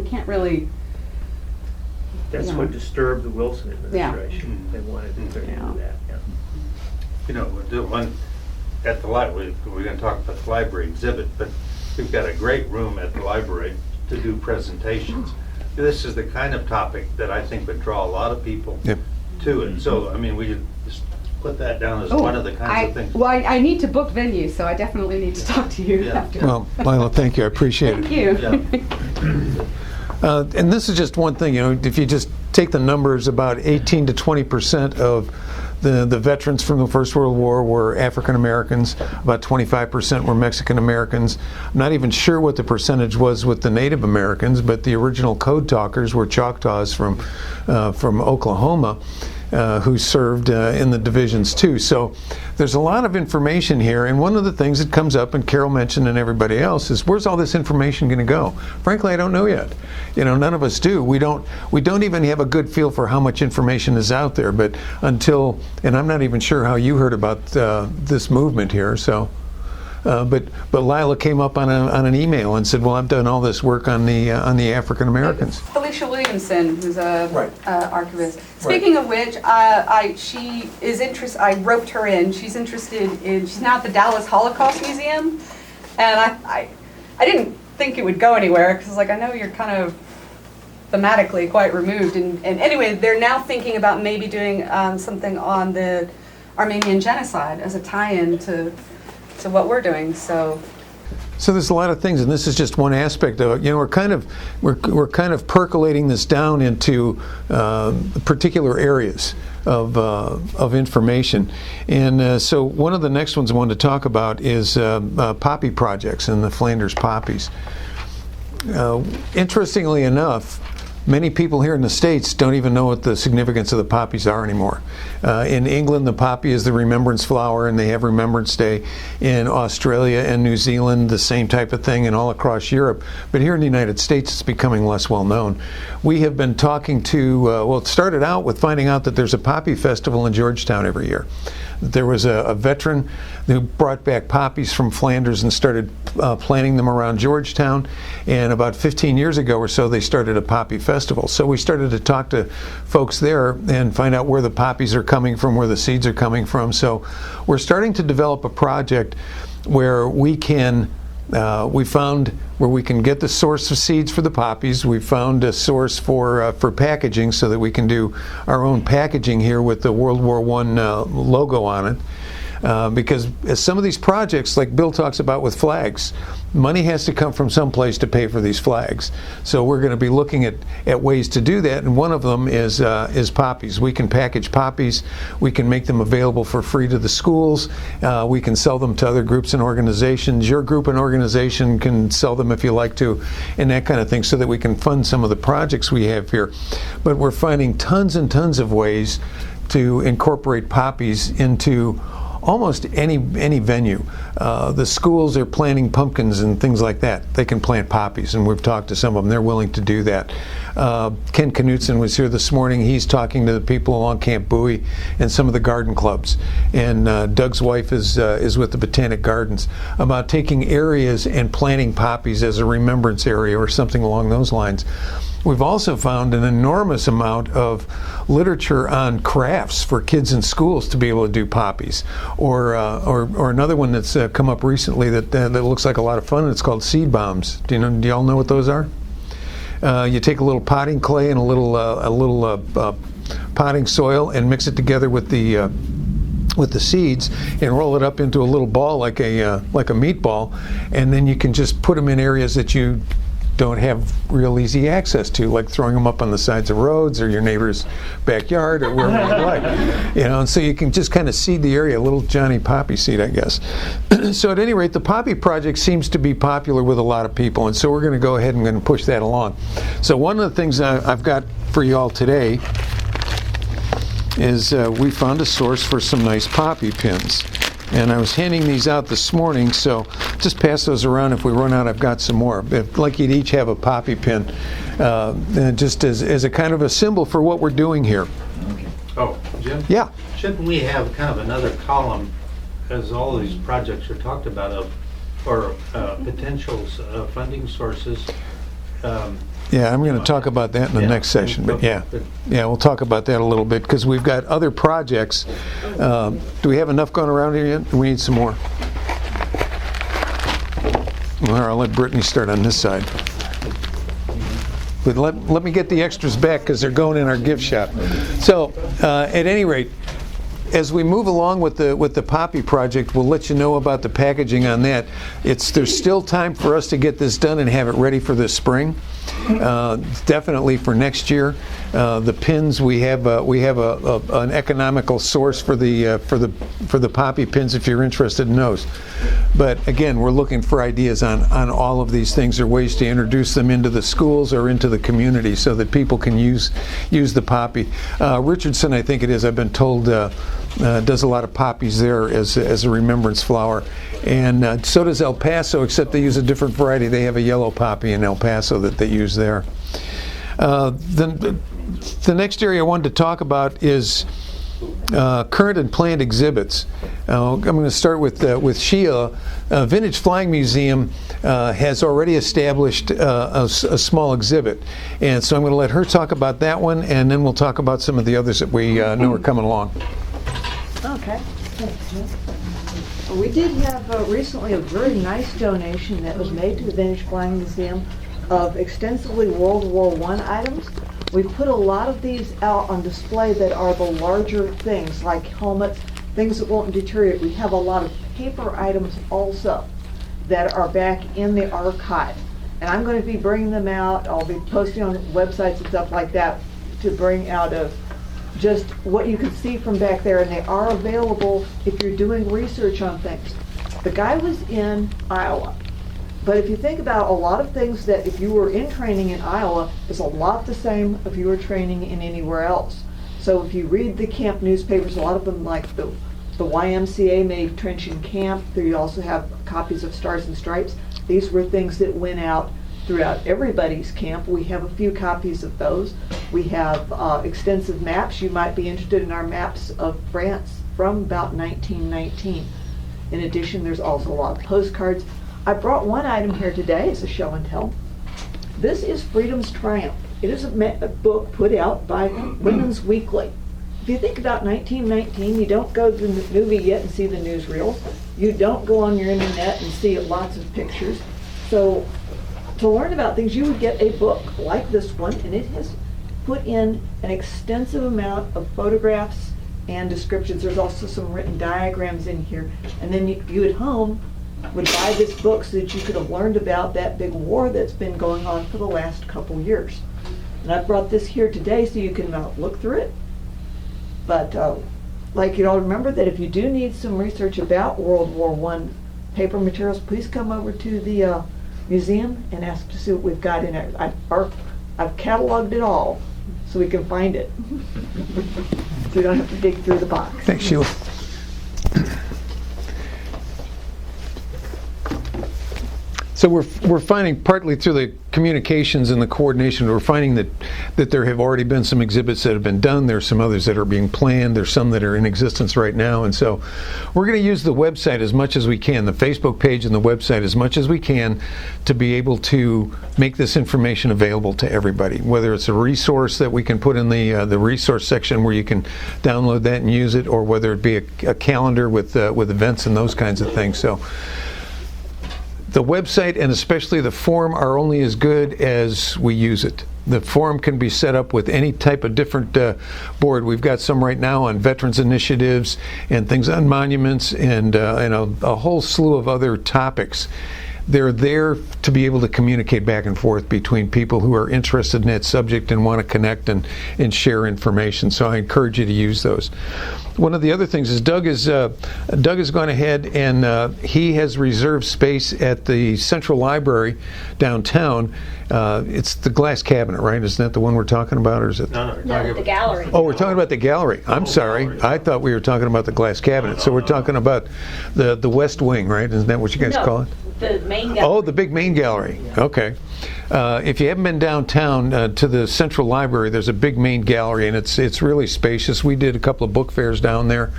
can't really. That's what disturbed the Wilson administration. They wanted to do that. Yeah. You know, the one at the library, we're going to talk about the library exhibit, but we've got a great room at the library to do presentations. This is the kind of topic that I think would draw a lot of people to it. So, I mean, we could just put that down as one of the kinds of things. Well, I need to book venues, so I definitely need to talk to you after. Well, Lila, thank you. I appreciate it. Thank you. And this is just one thing, if you just take the numbers, about 18 to 20% of the veterans from the First World War were African Americans, about 25% were Mexican Americans. I'm not even sure what the percentage was with the Native Americans, but the original code talkers were Choctaws from Oklahoma. Who served in the divisions too. So there's a lot of information here, and one of the things that comes up, and Carol mentioned and everybody else, is where's all this information going to go? Frankly, I don't know yet. None of us do. We don't even have a good feel for how much information is out there, but until, and I'm not even sure how you heard about this movement here, so. But Lila came up on an email and said, well, I've done all this work on the African Americans. Felicia Williamson, who's a archivist. Right. Speaking of which, she is interested. I roped her in. She's interested in. She's now at the Dallas Holocaust Museum, and I didn't think it would go anywhere because I know you're kind of thematically quite removed. And anyway, they're now thinking about maybe doing something on the Armenian genocide as a tie-in to what we're doing. So there's a lot of things, and this is just one aspect of it. We're kind of percolating this down into particular areas of information, and so one of the next ones I wanted to talk about is poppy projects and the Flanders poppies. Interestingly enough, many people here in the States don't even know what the significance of the poppies are anymore. In England, the poppy is the remembrance flower, and they have Remembrance Day. In Australia and New Zealand, the same type of thing, and all across Europe. But here in the United States, it's becoming less well known. We have been talking to, it started out with finding out that there's a poppy festival in Georgetown every year. There was a veteran who brought back poppies from Flanders and started planting them around Georgetown. And about 15 years ago or so, they started a poppy festival. So we started to talk to folks there and find out where the poppies are coming from, where the seeds are coming from. So we're starting to develop a project where we can we found where we can get the source of seeds for the poppies. We found a source for packaging so that we can do our own packaging here with the World War I logo on it. Because as some of these projects, like Bill talks about with flags, money has to come from someplace to pay for these flags. So we're going to be looking at ways to do that, and one of them is poppies. We can package poppies. We can make them available for free to the schools. We can sell them to other groups and organizations. Your group and organization can sell them if you like to, and that kind of thing, so that we can fund some of the projects we have here. But we're finding tons and tons of ways to incorporate poppies into almost any venue. The schools are planting pumpkins and things like that. They can plant poppies, and we've talked to some of them. They're willing to do that. Ken Knutson was here this morning. He's talking to the people along Camp Bowie and some of the garden clubs. And Doug's wife is with the Botanic Gardens about taking areas and planting poppies as a remembrance area or something along those lines. We've also found an enormous amount of literature on crafts for kids in schools to be able to do poppies, or another one that's come up recently that looks like a lot of fun. And it's called seed bombs. Do y'all know what those are? You take a little potting clay and a little potting soil and mix it together with the seeds and roll it up into a little ball like a meatball, and then you can just put them in areas that you don't have real easy access to, like throwing them up on the sides of roads or your neighbor's backyard or wherever you like. And so you can just kind of seed the area, a little Johnny Poppy seed, I guess. So at any rate, the Poppy Project seems to be popular with a lot of people, and so we're going to go ahead and going to push that along. So one of the things I've got for you all today is we found a source for some nice poppy pins. And I was handing these out this morning, so just pass those around. If we run out, I've got some more. I'd like you to each have a poppy pin, just as a kind of a symbol for what we're doing here. Oh, Jim? Yeah. Shouldn't we have kind of another column, as all these projects are talked about, for potential funding sources? Yeah, I'm going to talk about that in the next session, but yeah, we'll talk about that a little bit, because we've got other projects. Do we have enough going around here yet? We need some more. Well, I'll let Brittany start on this side. But let me get the extras back because they're going in our gift shop. So, at any rate, as we move along with the Poppy project, we'll let you know about the packaging on that. There's still time for us to get this done and have it ready for this spring. Definitely for next year. The pins, we have an economical source for the Poppy pins if you're interested in those. But again, we're looking for ideas on all of these things, or ways to introduce them into the schools or into the community so that people can use the Poppy. Richardson, I think it is, I've been told, does a lot of poppies there as a remembrance flower. And so does El Paso, except they use a different variety. They have a yellow poppy in El Paso that they use there. The next area I wanted to talk about is current and planned exhibits. I'm going to start with Sheila. Vintage Flying Museum has already established a small exhibit, and so I'm going to let her talk about that one, and then we'll talk about some of the others that we know are coming along. Okay. Thanks, Jim. We did have recently a very nice donation that was made to the Vintage Flying Museum of extensively World War I items. We put a lot of these out on display that are the larger things, like helmets, things that won't deteriorate. We have a lot of paper items also that are back in the archive. And I'm going to be bringing them out. I'll be posting on websites and stuff like that to bring out of just what you can see from back there, and they are available if you're doing research on things. The guy was in Iowa, but if you think about a lot of things that if you were in training in Iowa, is a lot the same if you were training in anywhere else. So if you read the camp newspapers, a lot of them, like the YMCA made Trench and Camp. There you also have copies of Stars and Stripes. These were things that went out throughout everybody's camp. We have a few copies of those. We have extensive maps. You might be interested in our maps of France from about 1919. In addition, there's also a lot of postcards. I brought one item here today as a show and tell. This is Freedom's Triumph. It is a book put out by Women's Weekly. If you think about 1919, you don't go to the movie yet and see the newsreels. You don't go on your internet and see lots of pictures. So to learn about things, you would get a book like this one, and it has put in an extensive amount of photographs and descriptions. There's also some written diagrams in here. And then you at home would buy this book so that you could have learned about that big war that's been going on for the last couple years. And I brought this here today so you can look through it. But like you all remember that if you do need some research about World War I paper materials, please come over to the museum and ask to see what we've got in it. I've cataloged it all so we can find it. So you don't have to dig through the box. Thanks, Sheila. So we're finding, partly through the communications and the coordination, we're finding that there have already been some exhibits that have been done. There's some others that are being planned. There's some that are in existence right now. And so we're going to use the website as much as we can, the Facebook page and the website as much as we can, to be able to make this information available to everybody, whether it's a resource that we can put in the resource section where you can download that and use it, or whether it be a calendar with events and those kinds of things. So the website and especially the forum are only as good as we use it. The forum can be set up with any type of different board. We've got some right now on veterans initiatives and things on monuments and a whole slew of other topics. They're there to be able to communicate back and forth between people who are interested in that subject and want to connect and share information. So I encourage you to use those. One of the other things is Doug has gone ahead and he has reserved space at the Central Library downtown. It's the glass cabinet, right? Isn't that the one we're talking about, or is it? No, the gallery. Oh, we're talking about the gallery. I'm sorry. I thought we were talking about the glass cabinet. So we're talking about the West Wing, right? Isn't that what you guys call it? The main gallery. Oh, the big main gallery. Okay. If you haven't been downtown to the Central Library, there's a big main gallery, and it's really spacious. We did a couple of book fairs down there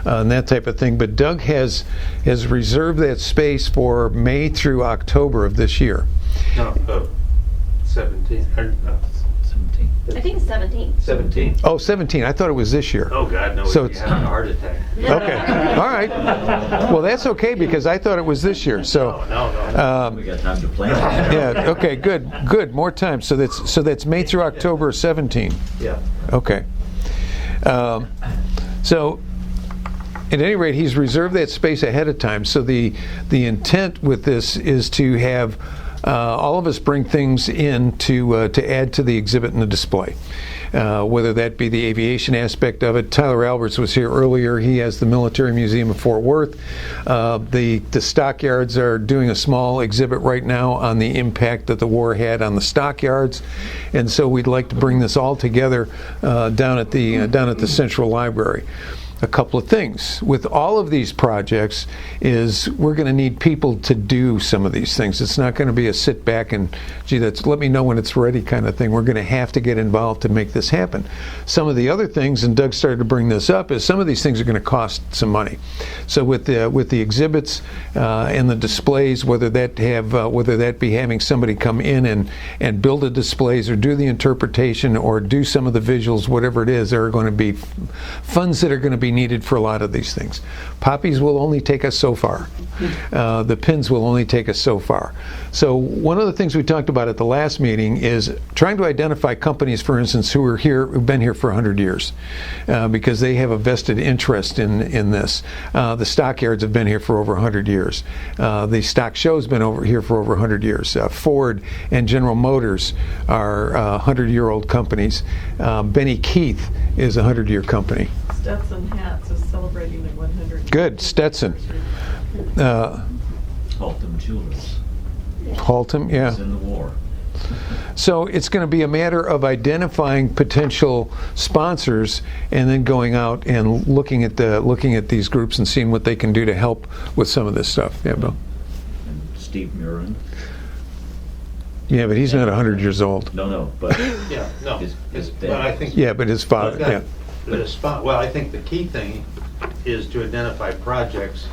and that type of thing. But Doug has reserved that space for May through October of this year. No, 17. 17. I think it's 17. 17. Oh, 17. I thought it was this year. Oh, God, no, So you're it's- having a heart attack. Okay. All right. Well, that's okay because I thought it was this year. So. No. We got time to plan. Yeah. Okay. Good. More time. So that's May through October 17. Yeah. Okay. So, at any rate, he's reserved that space ahead of time. So the intent with this is to have all of us bring things in to add to the exhibit and the display. Whether that be the aviation aspect of it. Tyler Alberts was here earlier. He has the Military Museum of Fort Worth. The stockyards are doing a small exhibit right now on the impact that the war had on the stockyards, and so we'd like to bring this all together down at the Central Library. A couple of things with all of these projects is we're going to need people to do some of these things. It's not going to be a sit back and let me know when it's ready kind of thing. We're going to have to get involved to make this happen. Some of the other things, and Doug started to bring this up, is some of these things are going to cost some money. So with the exhibits and the displays, whether that be having somebody come in and build the displays or do the interpretation or do some of the visuals, whatever it is, there are going to be funds that are going to be needed for a lot of these things. Poppies will only take us so far. The pins will only take us so far. So one of the things we talked about at the last meeting is trying to identify companies, for instance, who've been here for 100 years, because they have a vested interest in this. The stockyards have been here for over 100 years. The stock show's been here for over 100 years. Ford and General Motors are 100-year-old companies. Benny Keith is a 100-year company. Stetson Hats is celebrating their 100th. Good, Stetson. Haltom Jewelers. Haltom, yeah. It's in the war. So it's going to be a matter of identifying potential sponsors and then going out and looking at these groups and seeing what they can do to help with some of this stuff. Yeah, Bill. And Steve Murin. Yeah, but he's not 100 years old. No, but Yeah, no. his But dad. I think. Yeah, but his father. Yeah. Well, I think the key thing is to identify projects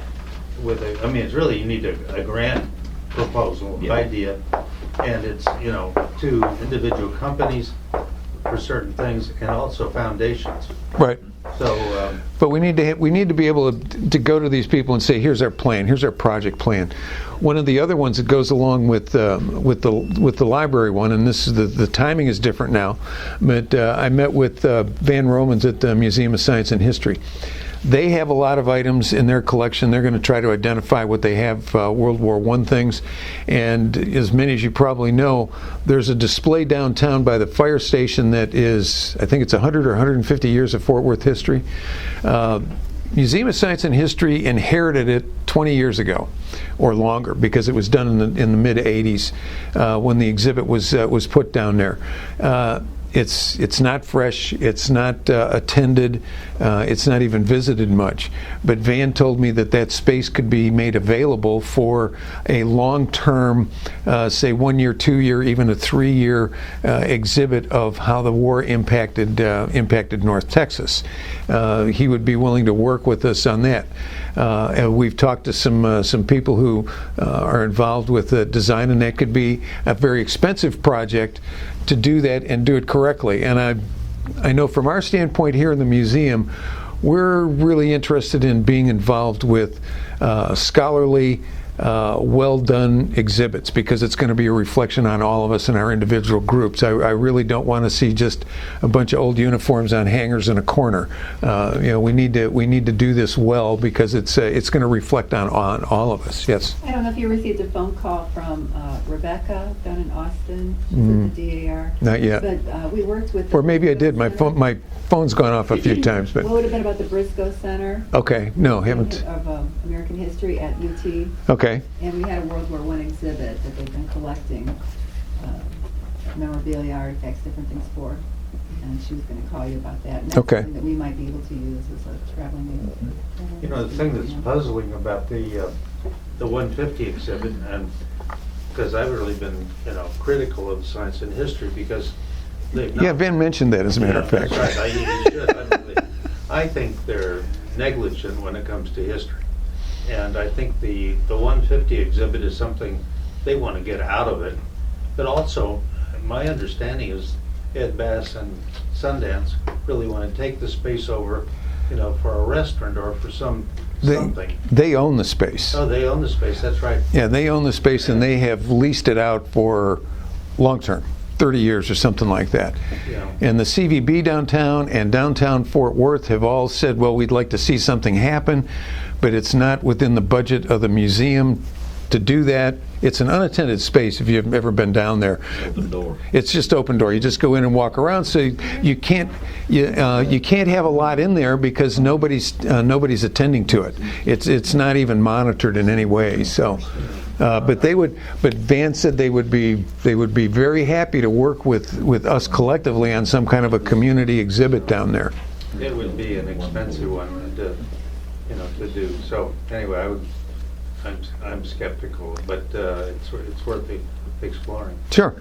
with it's really, you need a grant proposal, idea, and it's, to individual companies for certain things and also foundations. Right. So, but we need to be able to go to these people and say, here's our plan, here's our project plan. One of the other ones that goes along with the library one, and this is the timing is different now, but I met with Van Romans at the Museum of Science and History. They have a lot of items in their collection. They're going to try to identify what they have, World War I things. And as many as you probably know, there's a display downtown by the fire station that is, I think it's 100 or 150 years of Fort Worth history. Museum of Science and History inherited it 20 years ago or longer because it was done in the mid-'80s when the exhibit was put down there. It's not fresh, it's not attended, it's not even visited much. But Van told me that space could be made available for a long-term, say 1 year, 2 year, even a 3 year exhibit of how the war impacted North Texas. He would be willing to work with us on that. And we've talked to some people who are involved with the design, and that could be a very expensive project to do that and do it correctly. And I know from our standpoint here in the museum, we're really interested in being involved with scholarly, well-done exhibits because it's going to be a reflection on all of us in our individual groups. I really don't want to see just a bunch of old uniforms on hangers in a corner. We need to do this well because it's going to reflect on all of us. Yes. I don't know if you received a phone call from Rebecca down in Austin. She's at the DAR. Not yet. But we worked with. Or maybe I did. My phone's gone off a few times. But what would have been about the Briscoe Center? Okay. No, haven't. Of American history at UT. Okay. And we had a World War I exhibit that they've been collecting memorabilia, artifacts, different things for. And she was going to call you about that. And that's something that we might be able to use as a traveling. the thing that's puzzling about the 150 exhibit, and because I've really been, critical of science and history because they've not. Yeah, Ben mentioned that as a matter of fact. That's right. I think they're negligent when it comes to history. And I think the 150 exhibit is something they want to get out of it. But also, my understanding is Ed Bass and Sundance really want to take the space over, for a restaurant or for something. They own the space. Oh, they own the space, that's right. Yeah, they own the space and they have leased it out for long term, 30 years or something like that. Yeah. And the CVB downtown and downtown Fort Worth have all said, well, we'd like to see something happen, but it's not within the budget of the museum to do that. It's an unattended space if you've ever been down there. Open door. It's just open door. You just go in and walk around. So you can't have a lot in there because nobody's attending to it. It's not even monitored in any way. So, but Van said they would be very happy to work with us collectively on some kind of a community exhibit down there. It would be an expensive one to do. So anyway, I'm skeptical, but it's worth exploring. Sure.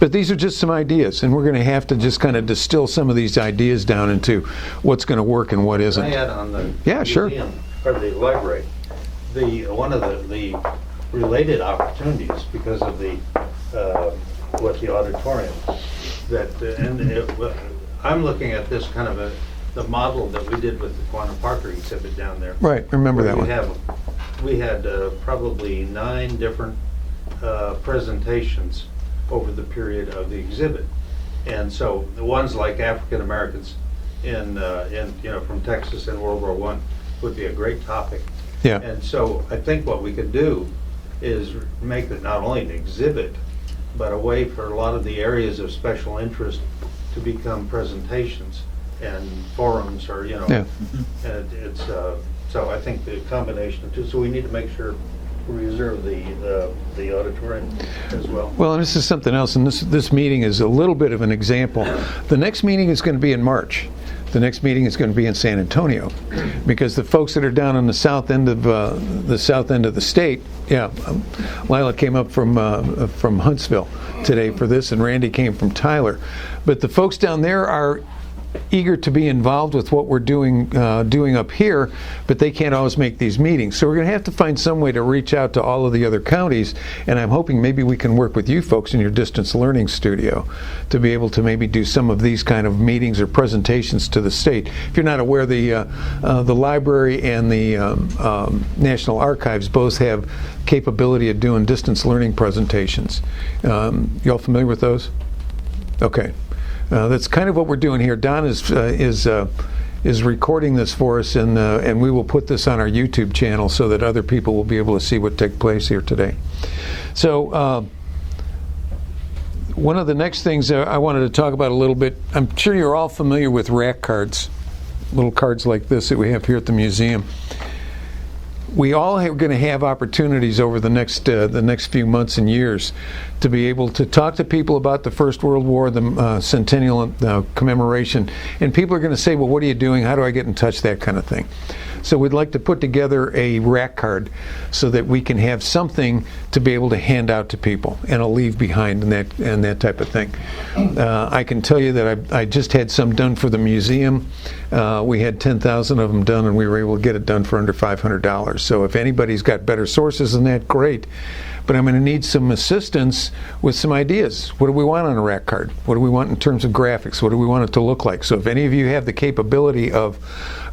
But these are just some ideas, and we're going to have to just kind of distill some of these ideas down into what's going to work and what isn't. Can I add on the sure. museum, or the library, one of the related opportunities because of the auditorium I'm looking at this kind of the model that we did with the Quanah Parker exhibit down there. Right, remember that one. We had probably 9 different presentations over the period of the exhibit, and so the ones like African Americans from Texas in World War I would be a great topic. Yeah. And so I think what we could do is make it not only an exhibit, but a way for a lot of the areas of special interest to become presentations and forums, or Yeah. and it's so I think the combination of two. So we need to make sure we reserve the auditorium as well. Well, and this is something else, and this meeting is a little bit of an example. The next meeting is going to be in March. The next meeting is going to be in San Antonio, because the folks that are down on the south end of the state, Lila came up from Huntsville today for this, and Randy came from Tyler. But the folks down there are eager to be involved with what we're doing up here, but they can't always make these meetings. So we're going to have to find some way to reach out to all of the other counties, and I'm hoping maybe we can work with you folks in your distance learning studio to be able to maybe do some of these kind of meetings or presentations to the state. If you're not aware, the library and the National Archives both have capability of doing distance learning presentations. You all familiar with those? Okay. That's kind of what we're doing here. Don is recording this for us, and we will put this on our YouTube channel so that other people will be able to see what took place here today. So one of the next things I wanted to talk about a little bit, I'm sure you're all familiar with rack cards, little cards like this that we have here at the museum. We all are going to have opportunities over the next few months and years to be able to talk to people about the First World War, the Centennial Commemoration, and people are going to say, well, what are you doing? How do I get in touch? That kind of thing. So we'd like to put together a rack card so that we can have something to be able to hand out to people and a leave behind and that type of thing. I can tell you that I just had some done for the museum. We had 10,000 of them done, and we were able to get it done for under $500. So if anybody's got better sources than that, great. But I'm going to need some assistance with some ideas. What do we want on a rack card? What do we want in terms of graphics? What do we want it to look like? So if any of you have the capability of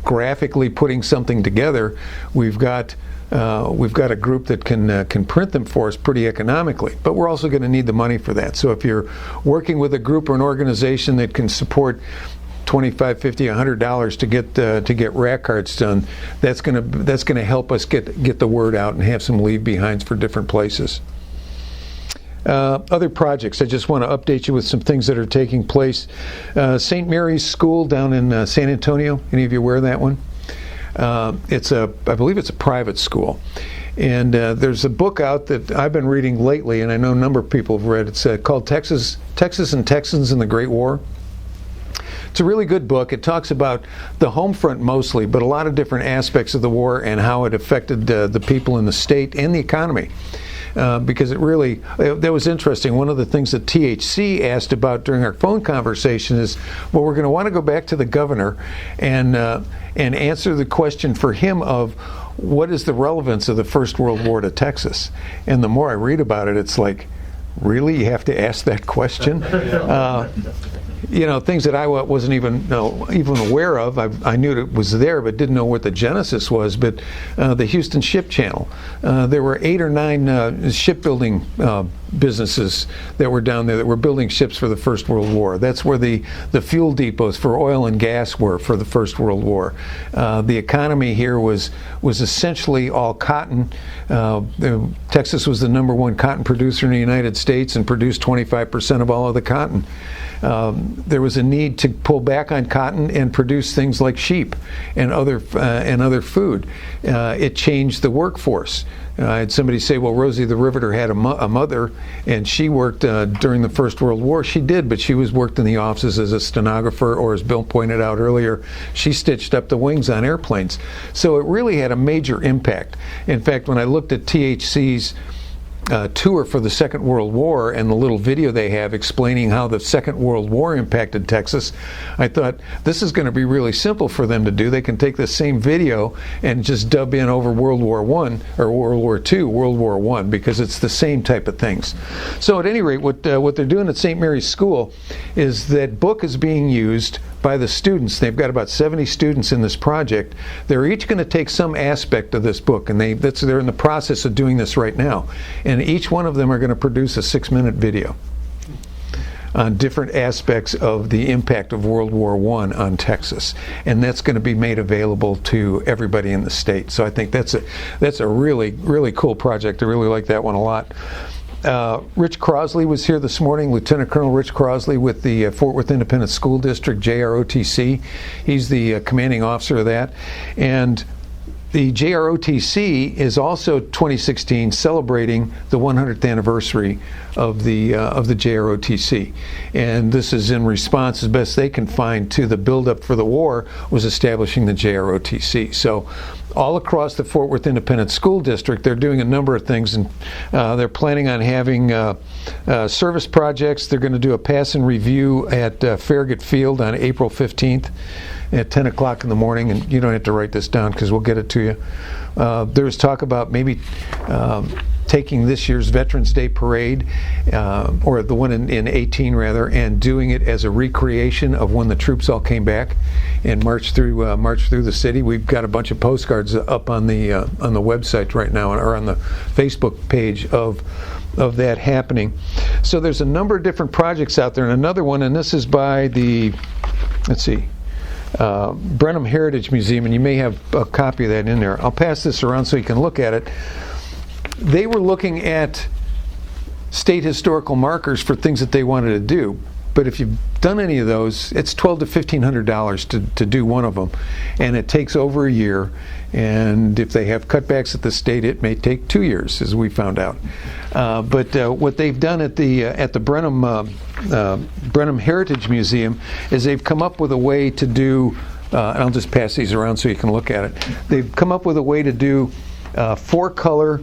graphically putting something together, we've got a group that can print them for us pretty economically. But we're also going to need the money for that. So if you're working with a group or an organization that can support $25, $50, $100 to get rack cards done, that's gonna help us get the word out and have some leave behinds for different places. Other projects, I just want to update you with some things that are taking place. St. Mary's School down in San Antonio. Any of you aware of that one? I believe it's a private school. And there's a book out that I've been reading lately, and I know a number of people have read. It's called Texas and Texans in the Great War. It's a really good book. It talks about the home front mostly, but a lot of different aspects of the war and how it affected the people in the state and the economy. Because that was interesting. One of the things that THC asked about during our phone conversation is, well, we're going to want to go back to the governor and answer the question for him of what is the relevance of the First World War to Texas. And the more I read about it, it's like, really, you have to ask that question? things that I wasn't even aware of. I knew it was there, but didn't know what the genesis was. But the Houston Ship Channel, there were 8 or 9 shipbuilding businesses that were down there that were building ships for the First World War. That's where the fuel depots for oil and gas were for the First World War. The economy here was essentially all cotton. Texas was the #1 cotton producer in the United States and produced 25% of all of the cotton. There was a need to pull back on cotton and produce things like sheep and other food. It changed the workforce. I had somebody say, well, Rosie the Riveter had a mother, and she worked during the First World War. She did, but she worked in the offices as a stenographer, or as Bill pointed out earlier, she stitched up the wings on airplanes. So it really had a major impact. In fact, when I looked at THC's tour for the Second World War and the little video they have explaining how the Second World War impacted Texas, I thought this is going to be really simple for them to do. They can take the same video and just dub in over World War I or World War II, World War I, because it's the same type of things. So at any rate, what they're doing at St. Mary's School is that book is being used by the students. They've got about 70 students in this project. They're each going to take some aspect of this book, and they're in the process of doing this right now. And each one of them are going to produce a 6-minute video on different aspects of the impact of World War I on Texas, and that's going to be made available to everybody in the state. So I think that's a really, really cool project. I really like that one a lot. Rich Crosley was here this morning, Lieutenant Colonel Rich Crosley with the Fort Worth Independent School District, JROTC. He's the commanding officer of that. And the JROTC is also 2016 celebrating the 100th anniversary of the JROTC, and this is in response, as best they can find, to the buildup for the war was establishing the JROTC. So all across the Fort Worth Independent School District, they're doing a number of things, and they're planning on having service projects. They're going to do a pass and review at Farragut Field on April 15th. At 10 o'clock in the morning, and you don't have to write this down because we'll get it to you. There's talk about maybe taking this year's Veterans Day Parade, or the one in 18 rather, and doing it as a recreation of when the troops all came back and marched through the city. We've got a bunch of postcards up on the website right now, or on the Facebook page of that happening. So there's a number of different projects out there, and another one, and this is by the, let's see, Brenham Heritage Museum, and you may have a copy of that in there. I'll pass this around so you can look at it. They were looking at state historical markers for things that they wanted to do, but if you've done any of those, it's $1,200 to $1,500 to do one of them, and it takes over a year. And if they have cutbacks at the state, it may take 2 years, as we found out. But what they've done at the Brenham Heritage Museum is they've come up with a way to do, and I'll just pass these around so you can look at it. They've come up with a way to do 4-color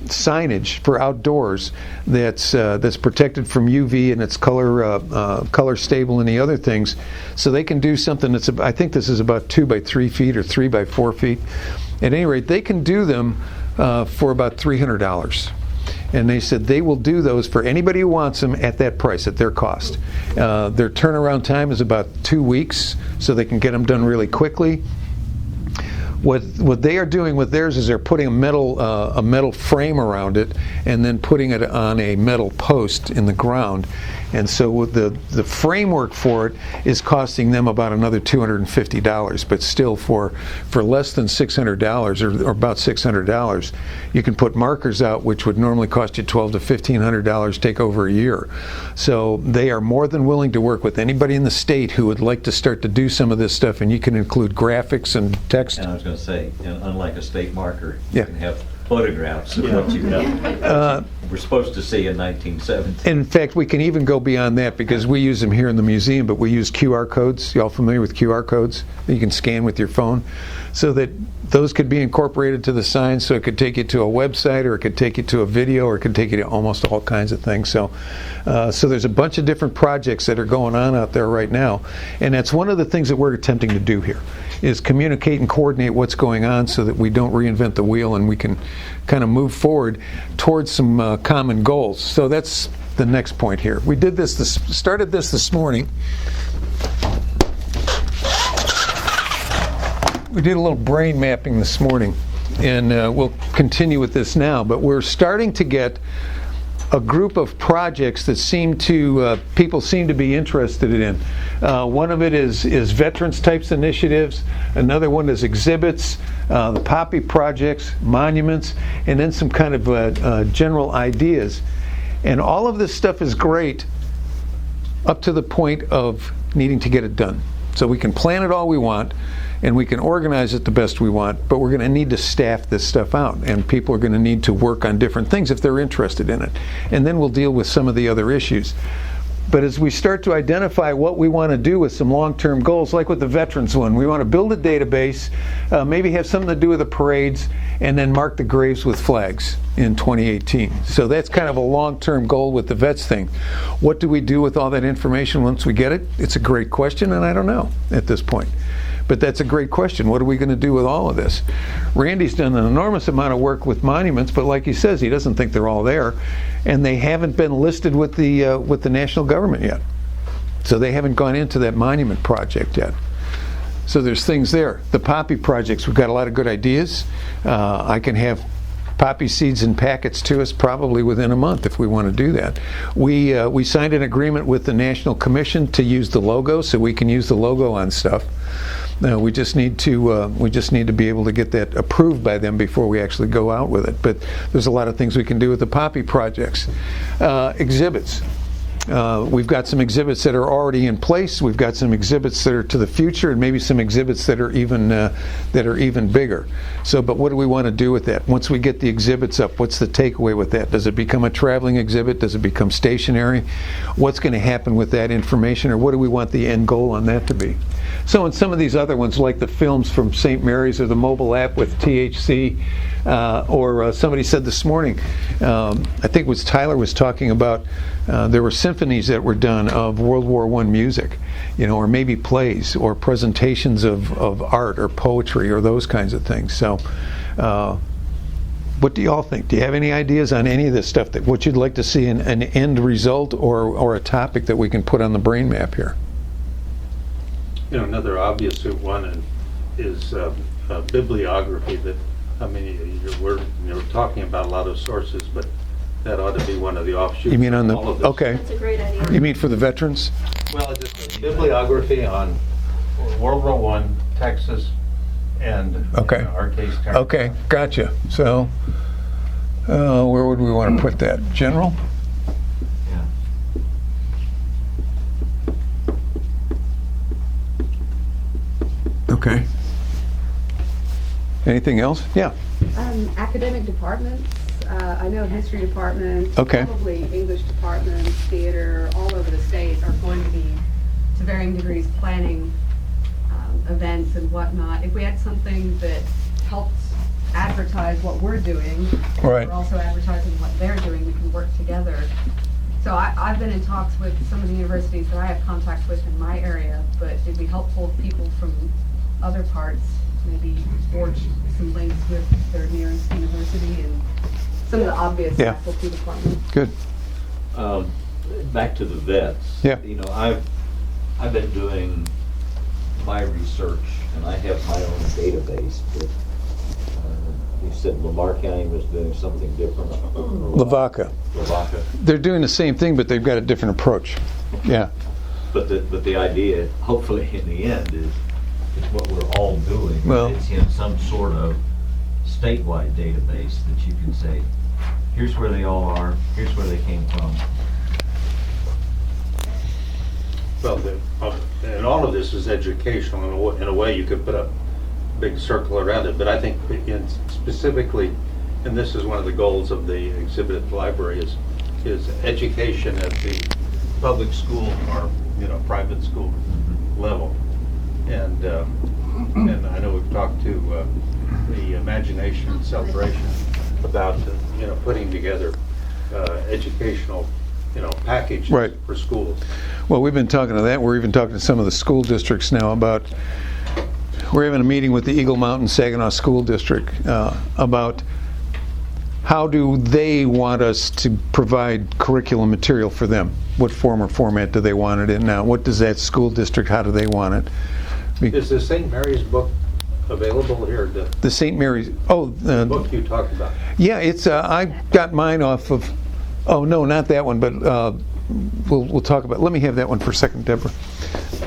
signage for outdoors that's protected from UV, and it's color stable and the other things, so they can do something that's, I think this is about 2 by 3 feet or 3 by 4 feet. At any rate, they can do them for about $300. And they said they will do those for anybody who wants them at that price, at their cost. Their turnaround time is about 2 weeks, so they can get them done really quickly. What they are doing with theirs is they're putting a metal frame around it and then putting it on a metal post in the ground. And so with the framework for it is costing them about another $250, but still for less than $600 or about $600, you can put markers out which would normally cost you $1,200 to $1,500, take over a year. So they are more than willing to work with anybody in the state who would like to start to do some of this stuff, and you can include graphics and text. And I was going to say, unlike a state marker, Yeah. you can have photographs of what you have. We're supposed to see in 1970. In fact, we can even go beyond that, because we use them here in the museum, but we use QR codes. You all familiar with QR codes that you can scan with your phone? So that those could be incorporated to the sign, so it could take you to a website, or it could take you to a video, or it could take you to almost all kinds of things. So there's a bunch of different projects that are going on out there right now, and that's one of the things that we're attempting to do here, is communicate and coordinate what's going on so that we don't reinvent the wheel, and we can kind of move forward towards some common goals. So that's the next point here. We did started this morning. We did a little brain mapping this morning, and we'll continue with this now. But we're starting to get a group of projects that people seem to be interested in. One of it is veterans types initiatives. Another one is exhibits, the Poppy projects, monuments, and then some kind of general ideas. And all of this stuff is great up to the point of needing to get it done. So we can plan it all we want, and we can organize it the best we want, but we're going to need to staff this stuff out, and people are going to need to work on different things if they're interested in it. And then we'll deal with some of the other issues. But as we start to identify what we want to do with some long-term goals, like with the veterans one, we want to build a database, maybe have something to do with the parades, and then mark the graves with flags in 2018. So that's kind of a long-term goal with the vets thing. What do we do with all that information once we get it? It's a great question, and I don't know at this point. But that's a great question. What are we going to do with all of this? Randy's done an enormous amount of work with monuments, but like he says, he doesn't think they're all there, and they haven't been listed with the national government yet. So they haven't gone into that monument project yet. So there's things there. The poppy projects, we've got a lot of good ideas. I can have poppy seeds in packets to us probably within a month if we want to do that. We signed an agreement with the National Commission to use the logo, so we can use the logo on stuff. We just need to be able to get that approved by them before we actually go out with it. But there's a lot of things we can do with the poppy projects. Exhibits. We've got some exhibits that are already in place. We've got some exhibits that are to the future, and maybe some exhibits that are even bigger. So, but what do we want to do with that? Once we get the exhibits up, what's the takeaway with that? Does it become a traveling exhibit? Does it become stationary? What's going to happen with that information, or what do we want the end goal on that to be? So in some of these other ones, like the films from St. Mary's or the mobile app with THC, or somebody said this morning, I think it was Tyler was talking about, there were symphonies that were done of World War I music, or maybe plays or presentations of art or poetry or those kinds of things. So what do you all think? Do you have any ideas on any of this stuff, that what you'd like to see in an end result or a topic that we can put on the brain map here? Another obvious one is bibliography. That, I mean, we're talking about a lot of sources, but that ought to be one of the offshoots. You mean on the, all of this. okay. That's a great idea. You mean for the veterans? Well, just bibliography on World War I, Texas, and okay. In our case, okay, gotcha. So, where would we want to put that? General? Okay. Anything else? Yeah. Academic departments. I know history departments, okay. Probably English departments, theater, all over the state are going to be, to varying degrees, planning events and whatnot. If we had something that helps advertise what we're doing, right. We're also advertising what they're doing, we can work together. So I've been in talks with some of the universities that I have contact with in my area, but it'd be helpful if people from other parts maybe forge some links with their nearest university and some of the obvious faculty departments. Good. Back to the vets. Yeah. I've been doing my research, and I have my own database. But you said Lamar County was doing something different. Lavaca. They're doing the same thing, but they've got a different approach. Yeah. But the idea, hopefully, in the end, is what we're all doing. Well, it's in some sort of statewide database that you can say, here's where they all are, here's where they came from. Well, and all of this is educational. In a way, you could put a big circle around it, but I think specifically, and this is one of the goals of the exhibit library, is education at the public school or private school level. And I know we've talked to the Imagination Celebration about putting together educational packages right. for schools. Well, we've been talking to that. We're even talking to some of the school districts now about. We're having a meeting with the Eagle Mountain Saginaw School District about how do they want us to provide curriculum material for them? What form or format do they want it in now? What does that school district, how do they want it? Is the St. Mary's book available here? The St. Mary's, The book you talked about. yeah, it's, I got mine off of, oh no, not that one, but we'll talk about, let me have that one for a second, Deborah.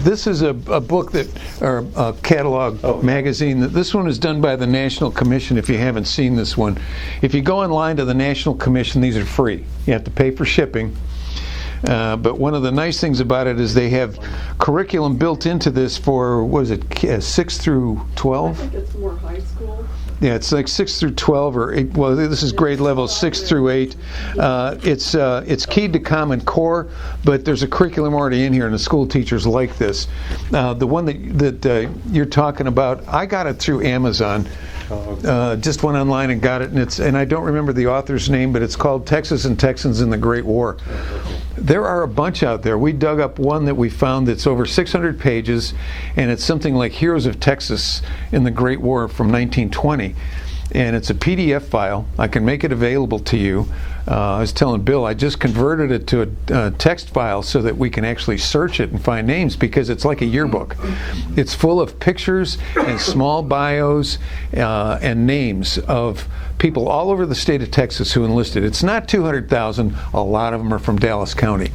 This is a book that, or a catalog magazine. This one is done by the National Commission, if you haven't seen this one. If you go online to the National Commission, these are free. You have to pay for shipping. But one of the nice things about it is they have curriculum built into this for, what is it, 6 through 12? I think it's more high school. Yeah, it's like 6 through 12 or 8. Well, this is grade level 6 through 8. It's keyed to Common Core, but there's a curriculum already in here, and the school teachers like this. The one that you're talking about, I got it through Amazon. Just went online and got it, and I don't remember the author's name, but it's called Texas and Texans in the Great War. There are a bunch out there. We dug up one that we found that's over 600 pages, and it's something like Heroes of Texas in the Great War from 1920. And it's a PDF file. I can make it available to you. I was telling Bill, I just converted it to a text file so that we can actually search it and find names, because it's like a yearbook. It's full of pictures and small bios and names of people all over the state of Texas who enlisted. It's not 200,000. A lot of them are from Dallas County.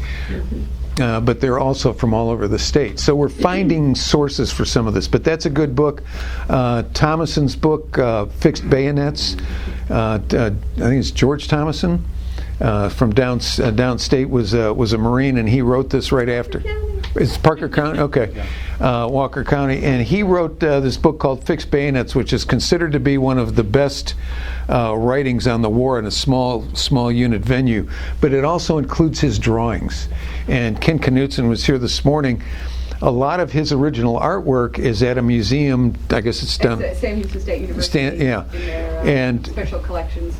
But they're also from all over the state. So we're finding sources for some of this. But that's a good book. Thomason's book, Fixed Bayonets, I think it's George Thomason from downstate, was a Marine, and he wrote this right after. It's Parker County? Okay. Walker County. And he wrote this book called Fixed Bayonets, which is considered to be one of the best writings on the war in a small unit venue. But it also includes his drawings. And Ken Knutson was here this morning. A lot of his original artwork is at a museum. I guess it's done. It's Sam Houston State University. Yeah. In their And special collections.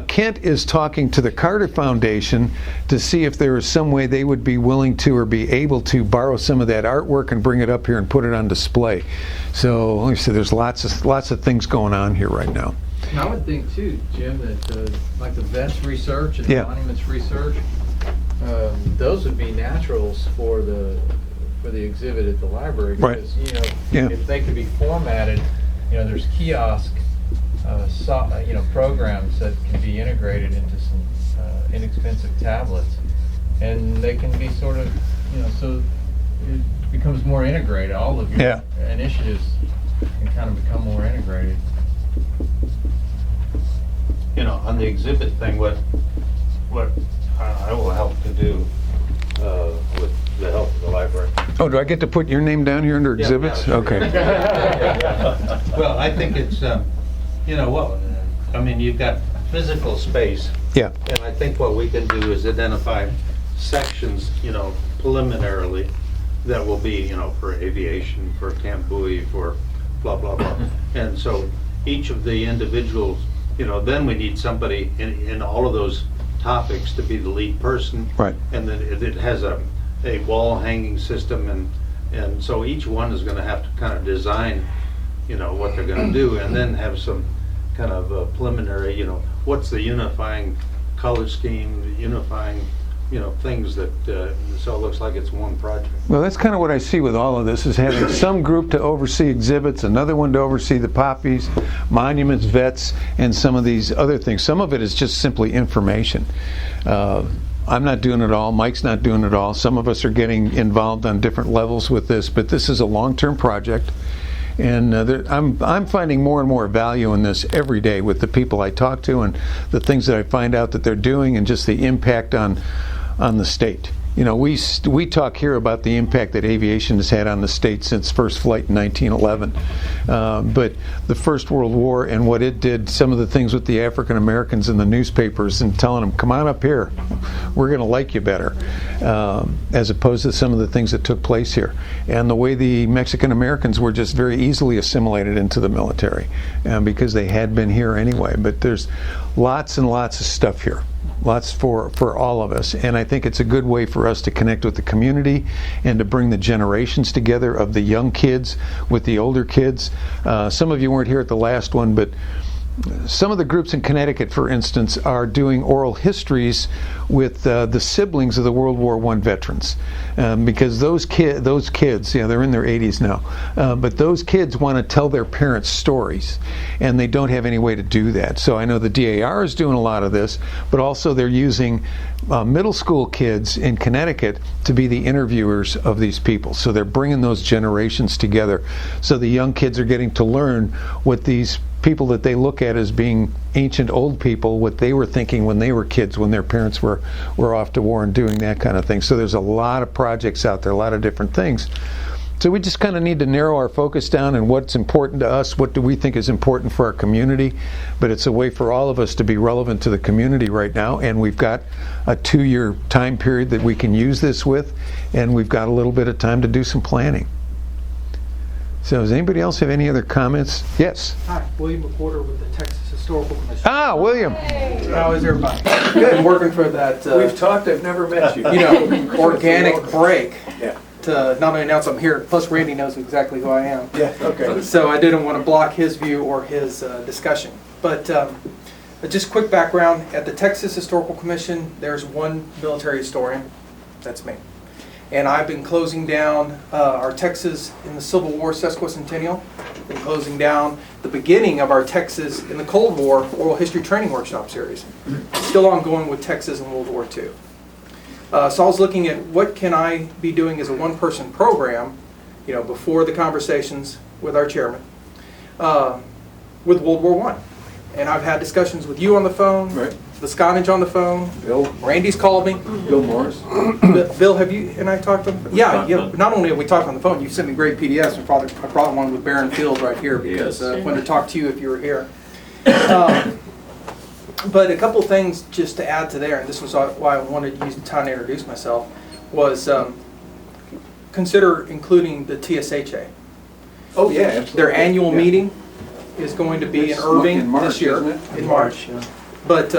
Kent is talking to the Carter Foundation to see if there is some way they would be willing to or be able to borrow some of that artwork and bring it up here and put it on display. So, like I said, there's lots of things going on here right now. And I would think too, Jim, that like the vets research and Yeah. monuments research, those would be naturals for the exhibit at the library, Right. because Yeah. if they could be formatted, there's kiosk programs that can be integrated into some inexpensive tablets, and they can be sort of so it becomes more integrated. All of your initiatives can kind of become more integrated. On the exhibit thing, what I will help to do with the help of the library. Oh, do I get to put your name down here under exhibits? Yeah, Okay. Well, I think it's, you've got physical space. Yeah. And I think what we can do is identify sections, preliminarily, that will be, for aviation, for Camp Bowie, for blah, blah, blah. And so each of the individuals, then we need somebody in all of those topics to be the lead person. Right. And then it has a wall hanging system, and so each one is going to have to kind of design, what they're going to do, and then have some kind of preliminary, what's the unifying color scheme, the unifying, things that, so it looks like it's one project. Well, that's kind of what I see with all of this, is having some group to oversee exhibits, another one to oversee the poppies, monuments, vets, and some of these other things. Some of it is just simply information. I'm not doing it all. Mike's not doing it all. Some of us are getting involved on different levels with this, but this is a long-term project. And I'm finding more and more value in this every day with the people I talk to and the things that I find out that they're doing, and just the impact on the state. We talk here about the impact that aviation has had on the state since first flight in 1911. But the First World War and what it did, some of the things with the African Americans in the newspapers and telling them, come on up here, we're going to like you better, as opposed to some of the things that took place here. And the way the Mexican Americans were just very easily assimilated into the military because they had been here anyway. But there's lots and lots of stuff here. Lots for all of us, and I think it's a good way for us to connect with the community and to bring the generations together of the young kids with the older kids. Some of you weren't here at the last one, but some of the groups in Connecticut, for instance, are doing oral histories with the siblings of the World War I veterans, because those kids, they're in their 80s now, but those kids want to tell their parents stories, and they don't have any way to do that. So I know the DAR is doing a lot of this, but also they're using middle school kids in Connecticut to be the interviewers of these people. So they're bringing those generations together. So the young kids are getting to learn what these people that they look at as being ancient old people, what they were thinking when they were kids, when their parents were off to war and doing that kind of thing. So there's a lot of projects out there, a lot of different things. So we just kind of need to narrow our focus down and what's important to us, what do we think is important for our community. But it's a way for all of us to be relevant to the community right now, and we've got a 2-year time period that we can use this with, and we've got a little bit of time to do some planning. So does anybody else have any other comments? Yes. Hi, William McWhorter with the Texas Historical Commission. Ah, William. How is everybody? Good. Been working for that. We've talked, I've never met you. Organic break. Yeah. To not only announce I'm here, plus Randy knows exactly who I am. Yeah, okay. So I didn't want to block his view or his discussion. But just quick background, at the Texas Historical Commission, there's one military historian, that's me. And I've been closing down our Texas in the Civil War sesquicentennial, been closing down the beginning of our Texas in the Cold War Oral History Training Workshop series. Still ongoing with Texas in World War II. So I was looking at what can I be doing as a one-person program, before the conversations with our chairman, with World War I. And I've had discussions with you on the phone, Right. the Scottish on the phone, Bill. Randy's called me. Bill Morris. Bill, have you and I talked on the phone? Yeah. Not only have we talked on the phone, you sent me great PDFs. I brought one with Barron Field right here because I wanted to talk to you if you were here. But a couple things just to add to there, and this was why I wanted to use the time to introduce myself, was consider including the TSHA. Oh, yeah, absolutely. Their annual meeting is going to be in Irving in March, this year. isn't it? In March. Yeah. But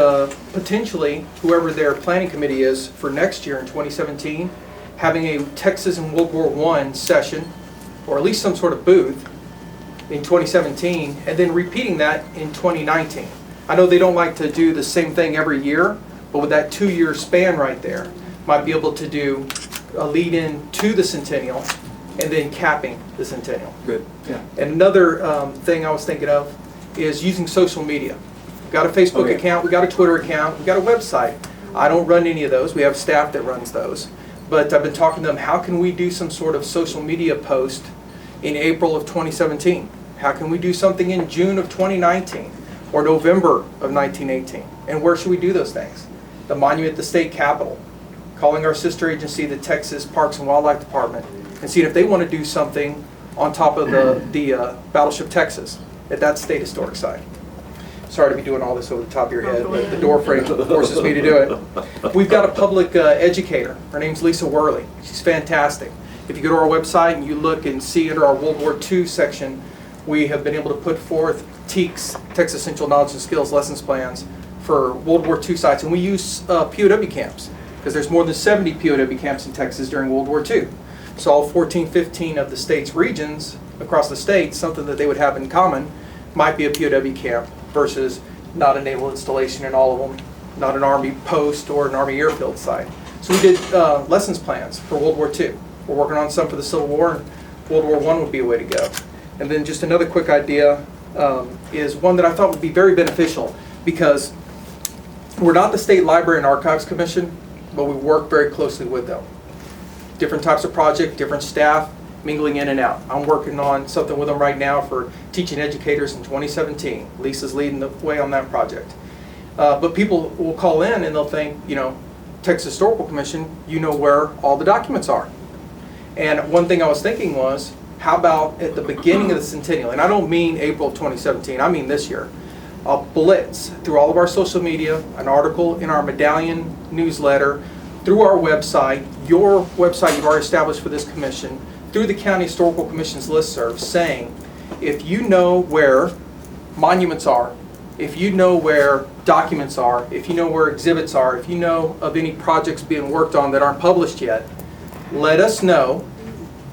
potentially, whoever their planning committee is for next year in 2017, having a Texas and World War I session, or at least some sort of booth in 2017, and then repeating that in 2019. I know they don't like to do the same thing every year, but with that 2-year span right there, might be able to do a lead-in to the Centennial and then capping the Centennial. Good, yeah. And another thing I was thinking of is using social media. We've got a Facebook account, we've got a Twitter account, we've got a website. I don't run any of those. We have staff that runs those. But I've been talking to them, how can we do some sort of social media post in April of 2017? How can we do something in June of 2019 or November of 1918? And where should we do those things? The monument at the state capitol, calling our sister agency, the Texas Parks and Wildlife Department, and seeing if they want to do something on top of the Battleship Texas at that state historic site. Sorry to be doing all this over the top of your head, but the door frame forces me to do it. We've got a public educator. Her name's Lisa Worley. She's fantastic. If you go to our website and you look and see under our World War II section, we have been able to put forth TEKS, Texas Essential Knowledge and Skills Lessons Plans, for World War II sites. And we use POW camps, because there's more than 70 POW camps in Texas during World War II. So all 14, 15 of the state's regions across the state, something that they would have in common might be a POW camp versus not a naval installation in all of them, not an Army post or an Army airfield site. So we did lessons plans for World War II. We're working on some for the Civil War, and World War I would be a way to go. And then just another quick idea is one that I thought would be very beneficial, because we're not the State Library and Archives Commission, but we work very closely with them. Different types of project, different staff, mingling in and out. I'm working on something with them right now for teaching educators in 2017. Lisa's leading the way on that project. But people will call in and they'll think, Texas Historical Commission, you know where all the documents are. And one thing I was thinking was, how about at the beginning of the Centennial, and I don't mean April of 2017, I mean this year, a blitz through all of our social media, an article in our Medallion newsletter, through our website, your website you've already established for this commission, through the County Historical Commission's listserv, saying, if you know where monuments are, if you know where documents are, if you know where exhibits are, if you know of any projects being worked on that aren't published yet, let us know.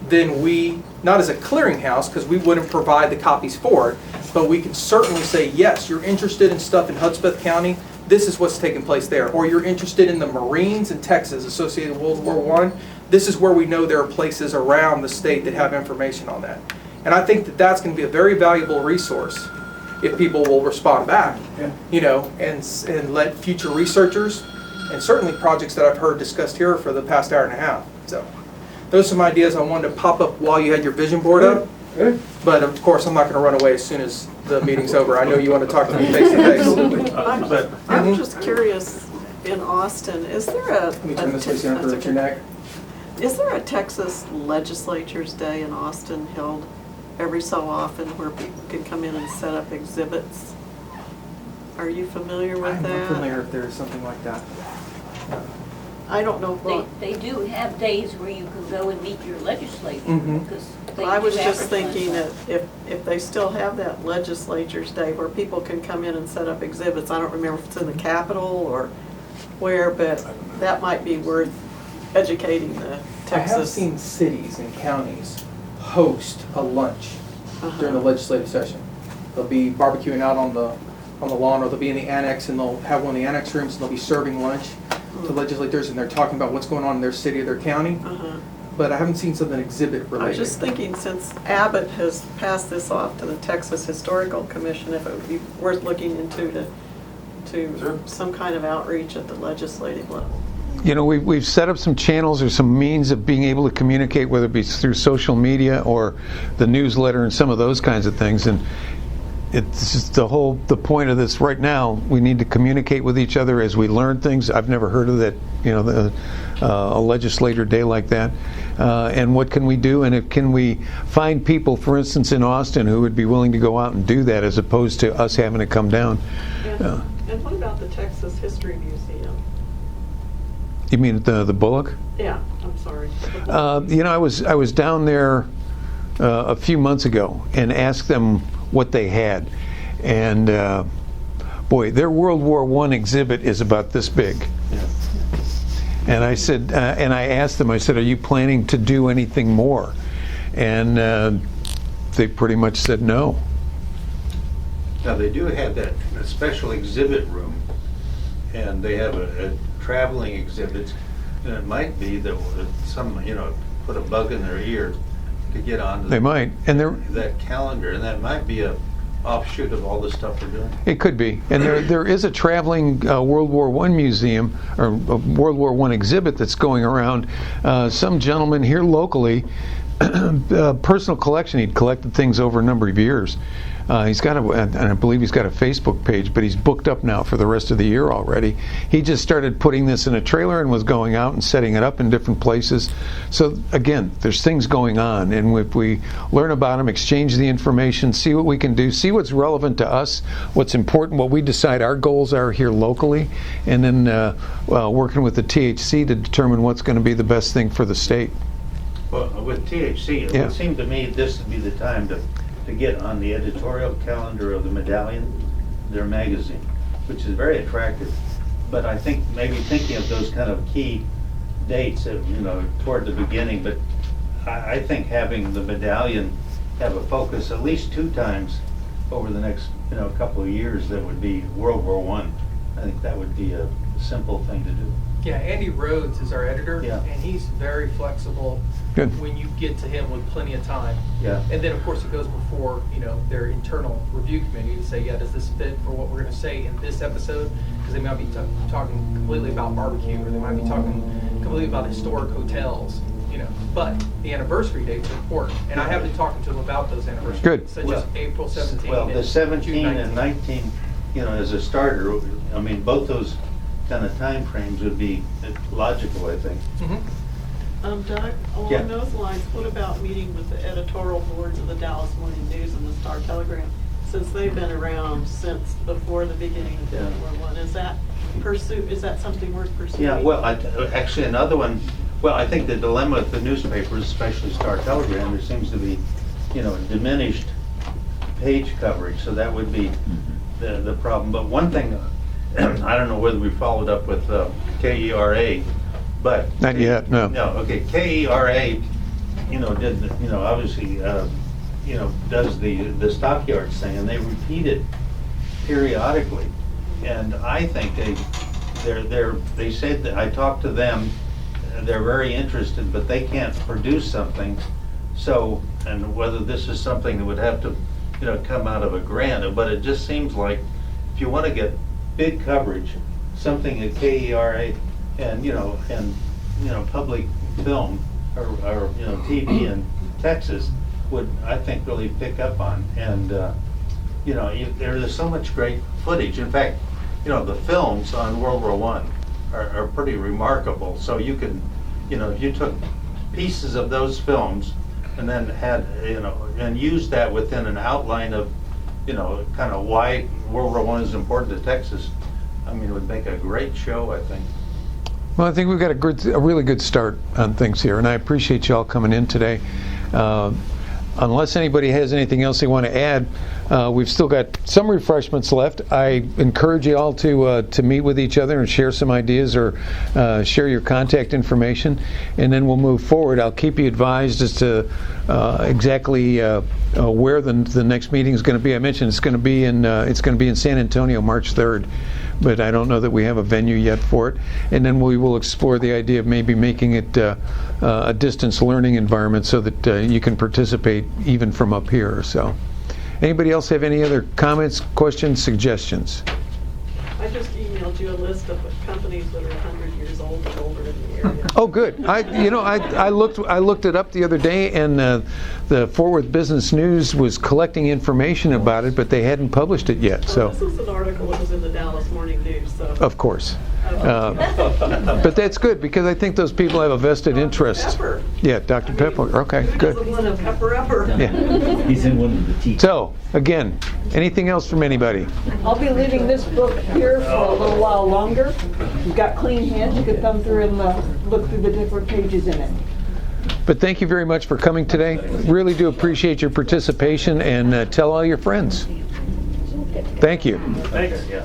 Then we, not as a clearinghouse, because we wouldn't provide the copies for it, But we can certainly say, yes, you're interested in stuff in Hudspeth County, this is what's taking place there. Or you're interested in the Marines in Texas associated with World War I, this is where we know there are places around the state that have information on that. And I think that that's going to be a very valuable resource if people will respond back, you know, and let future researchers, and certainly projects that I've heard discussed here for the past hour and a half. So those are some ideas I wanted to pop up while you had your vision board up. But of course, I'm not going to run away as soon as the meeting's over. I know you want to talk to me face to face. I'm just curious, in Austin, is there Let me turn this way so you don't hurt your neck. is there a Texas Legislature's Day in Austin held every so often where people can come in and set up exhibits? Are you familiar with I'm that? not familiar if there is something like that. I don't know what. They do have days where you can go and meet your legislature. Mhm. Because they I was do just advertise thinking that. that if they still have that Legislature's Day where people can come in and set up exhibits, I don't remember if it's in the Capitol or where, but that might be worth educating the I have Texas. seen cities and counties host a lunch during the legislative session. They'll be barbecuing out on the lawn, or they'll be in the annex and they'll have one of the annex rooms and they'll be serving lunch to legislators, and they're talking about what's going on in their city or their county. But I haven't seen something exhibit related. I was just thinking, since Abbott has passed this off to the Texas Historical Commission, if it would be worth looking into to some kind of outreach at the legislative level. You know, we've set up some channels or some means of being able to communicate, whether it be through social media or the newsletter and some of those kinds of things. And it's just the point of this right now. We need to communicate with each other as we learn things. I've never heard of that, you know, a legislator day like that. And what can we do? And can we find people, for instance, in Austin, who would be willing to go out and do that, as opposed to us having to come down? And what about the Texas History Museum? You mean the Bullock? Yeah, I'm sorry. You know, I was down there a few months ago and asked them what they had, and boy, their World War I exhibit is about this big. And I said, and I asked them, I said, are you planning to do anything more? And they pretty much said no. Now, they do have that a special exhibit room, and they have a traveling exhibits, and it might be that some, you know, put a bug in their ear to get on. They might, and that calendar, and that might be a offshoot of all the stuff we're doing. It could be, and there is a traveling World War I museum, or a World War I exhibit that's going around. Some gentleman here locally, personal collection. He'd collected things over a number of years. He's got and I believe he's got a Facebook page, but he's booked up now for the rest of the year already. He just started putting this in a trailer and was going out and setting it up in different places. So again, there's things going on, and if we learn about them, exchange the information, see what we can do, see what's relevant to us, what's important, what we decide our goals are here locally, and then working with the THC to determine what's going to be the best thing for the state. Well, with THC, it would seem to me this would be the time to get on the editorial calendar of the Medallion, their magazine, which is very attractive. But I think maybe thinking of those kind of key dates, you know, toward the beginning. But I think having the Medallion have a focus at least 2 times over the next, you know, couple of years, that would be World War I. I think that would be a simple thing to do. Yeah, Andy Rhodes is our editor, and he's very flexible. Good. When you get to him with plenty of time. Yeah. And then, of course, it goes before, you know, their internal review committee to say, yeah, does this fit for what we're going to say in this episode? Because they might be talking completely about barbecue, or they might be talking completely about historic hotels, you know. But the anniversary dates are important, and I have been talking to them about those anniversaries. Good. Such as April 17th. Well, the 17 and 19, you know, as a starter, I mean, both those kind of time frames would be logical, I think. Doug, along those lines, what about meeting with the editorial boards of the Dallas Morning News and the Star Telegram? Since they've been around since before the beginning of World War I, is that something worth pursuing? Yeah, well, actually another one, well, I think the dilemma with the newspapers, especially Star Telegram, there seems to be, you know, diminished page coverage, so that would be the problem. But one thing, I don't know whether we followed up with KERA, but not yet. No. No. Okay. KERA, you know, did, you know, obviously does the stockyards thing, and they repeat it periodically. And I think they said that I talked to them, they're very interested, but they can't produce something. So, and whether this is something that would have to, come out of a grant, but it just seems like if you want to get big coverage, something at KERA and public film or TV in Texas would, I think, really pick up on. And there's so much great footage. In fact, the films on World War I are pretty remarkable. So you can, if you took pieces of those films and then had, and used that within an outline of, kind of why World War I is important to Texas, I mean, it would make a great show, I think. Well, I think we've got a really good start on things here, and I appreciate you all coming in today. Unless anybody has anything else they want to add, we've still got some refreshments left. I encourage you all to meet with each other and share some ideas or share your contact information, and then we'll move forward. I'll keep you advised as to exactly where the next meeting is going to be. I mentioned it's going to be in San Antonio, March 3rd. But I don't know that we have a venue yet for it. And then we will explore the idea of maybe making it a distance learning environment so that you can participate even from up here. So, anybody else have any other comments, questions, suggestions? I just emailed you a list of companies that are 100 years old and older in the area. Oh, good. I looked it up the other day, and the Fort Worth Business News was collecting information about it, but they hadn't published it yet. So this is an article that was in the Dallas Morning News. So. Of course. But that's good, because I think those people have a vested interest. Pepper. Yeah, Dr. Pepper. Okay, good. Pepper. Yeah. He's in one of the teachers. So, again, anything else from anybody? I'll be leaving this book here for a little while longer. You've got clean hands, you can thumb through and look through the different pages in it. But thank you very much for coming today. Really do appreciate your participation, and tell all your friends. Thank you. Thanks. Yeah.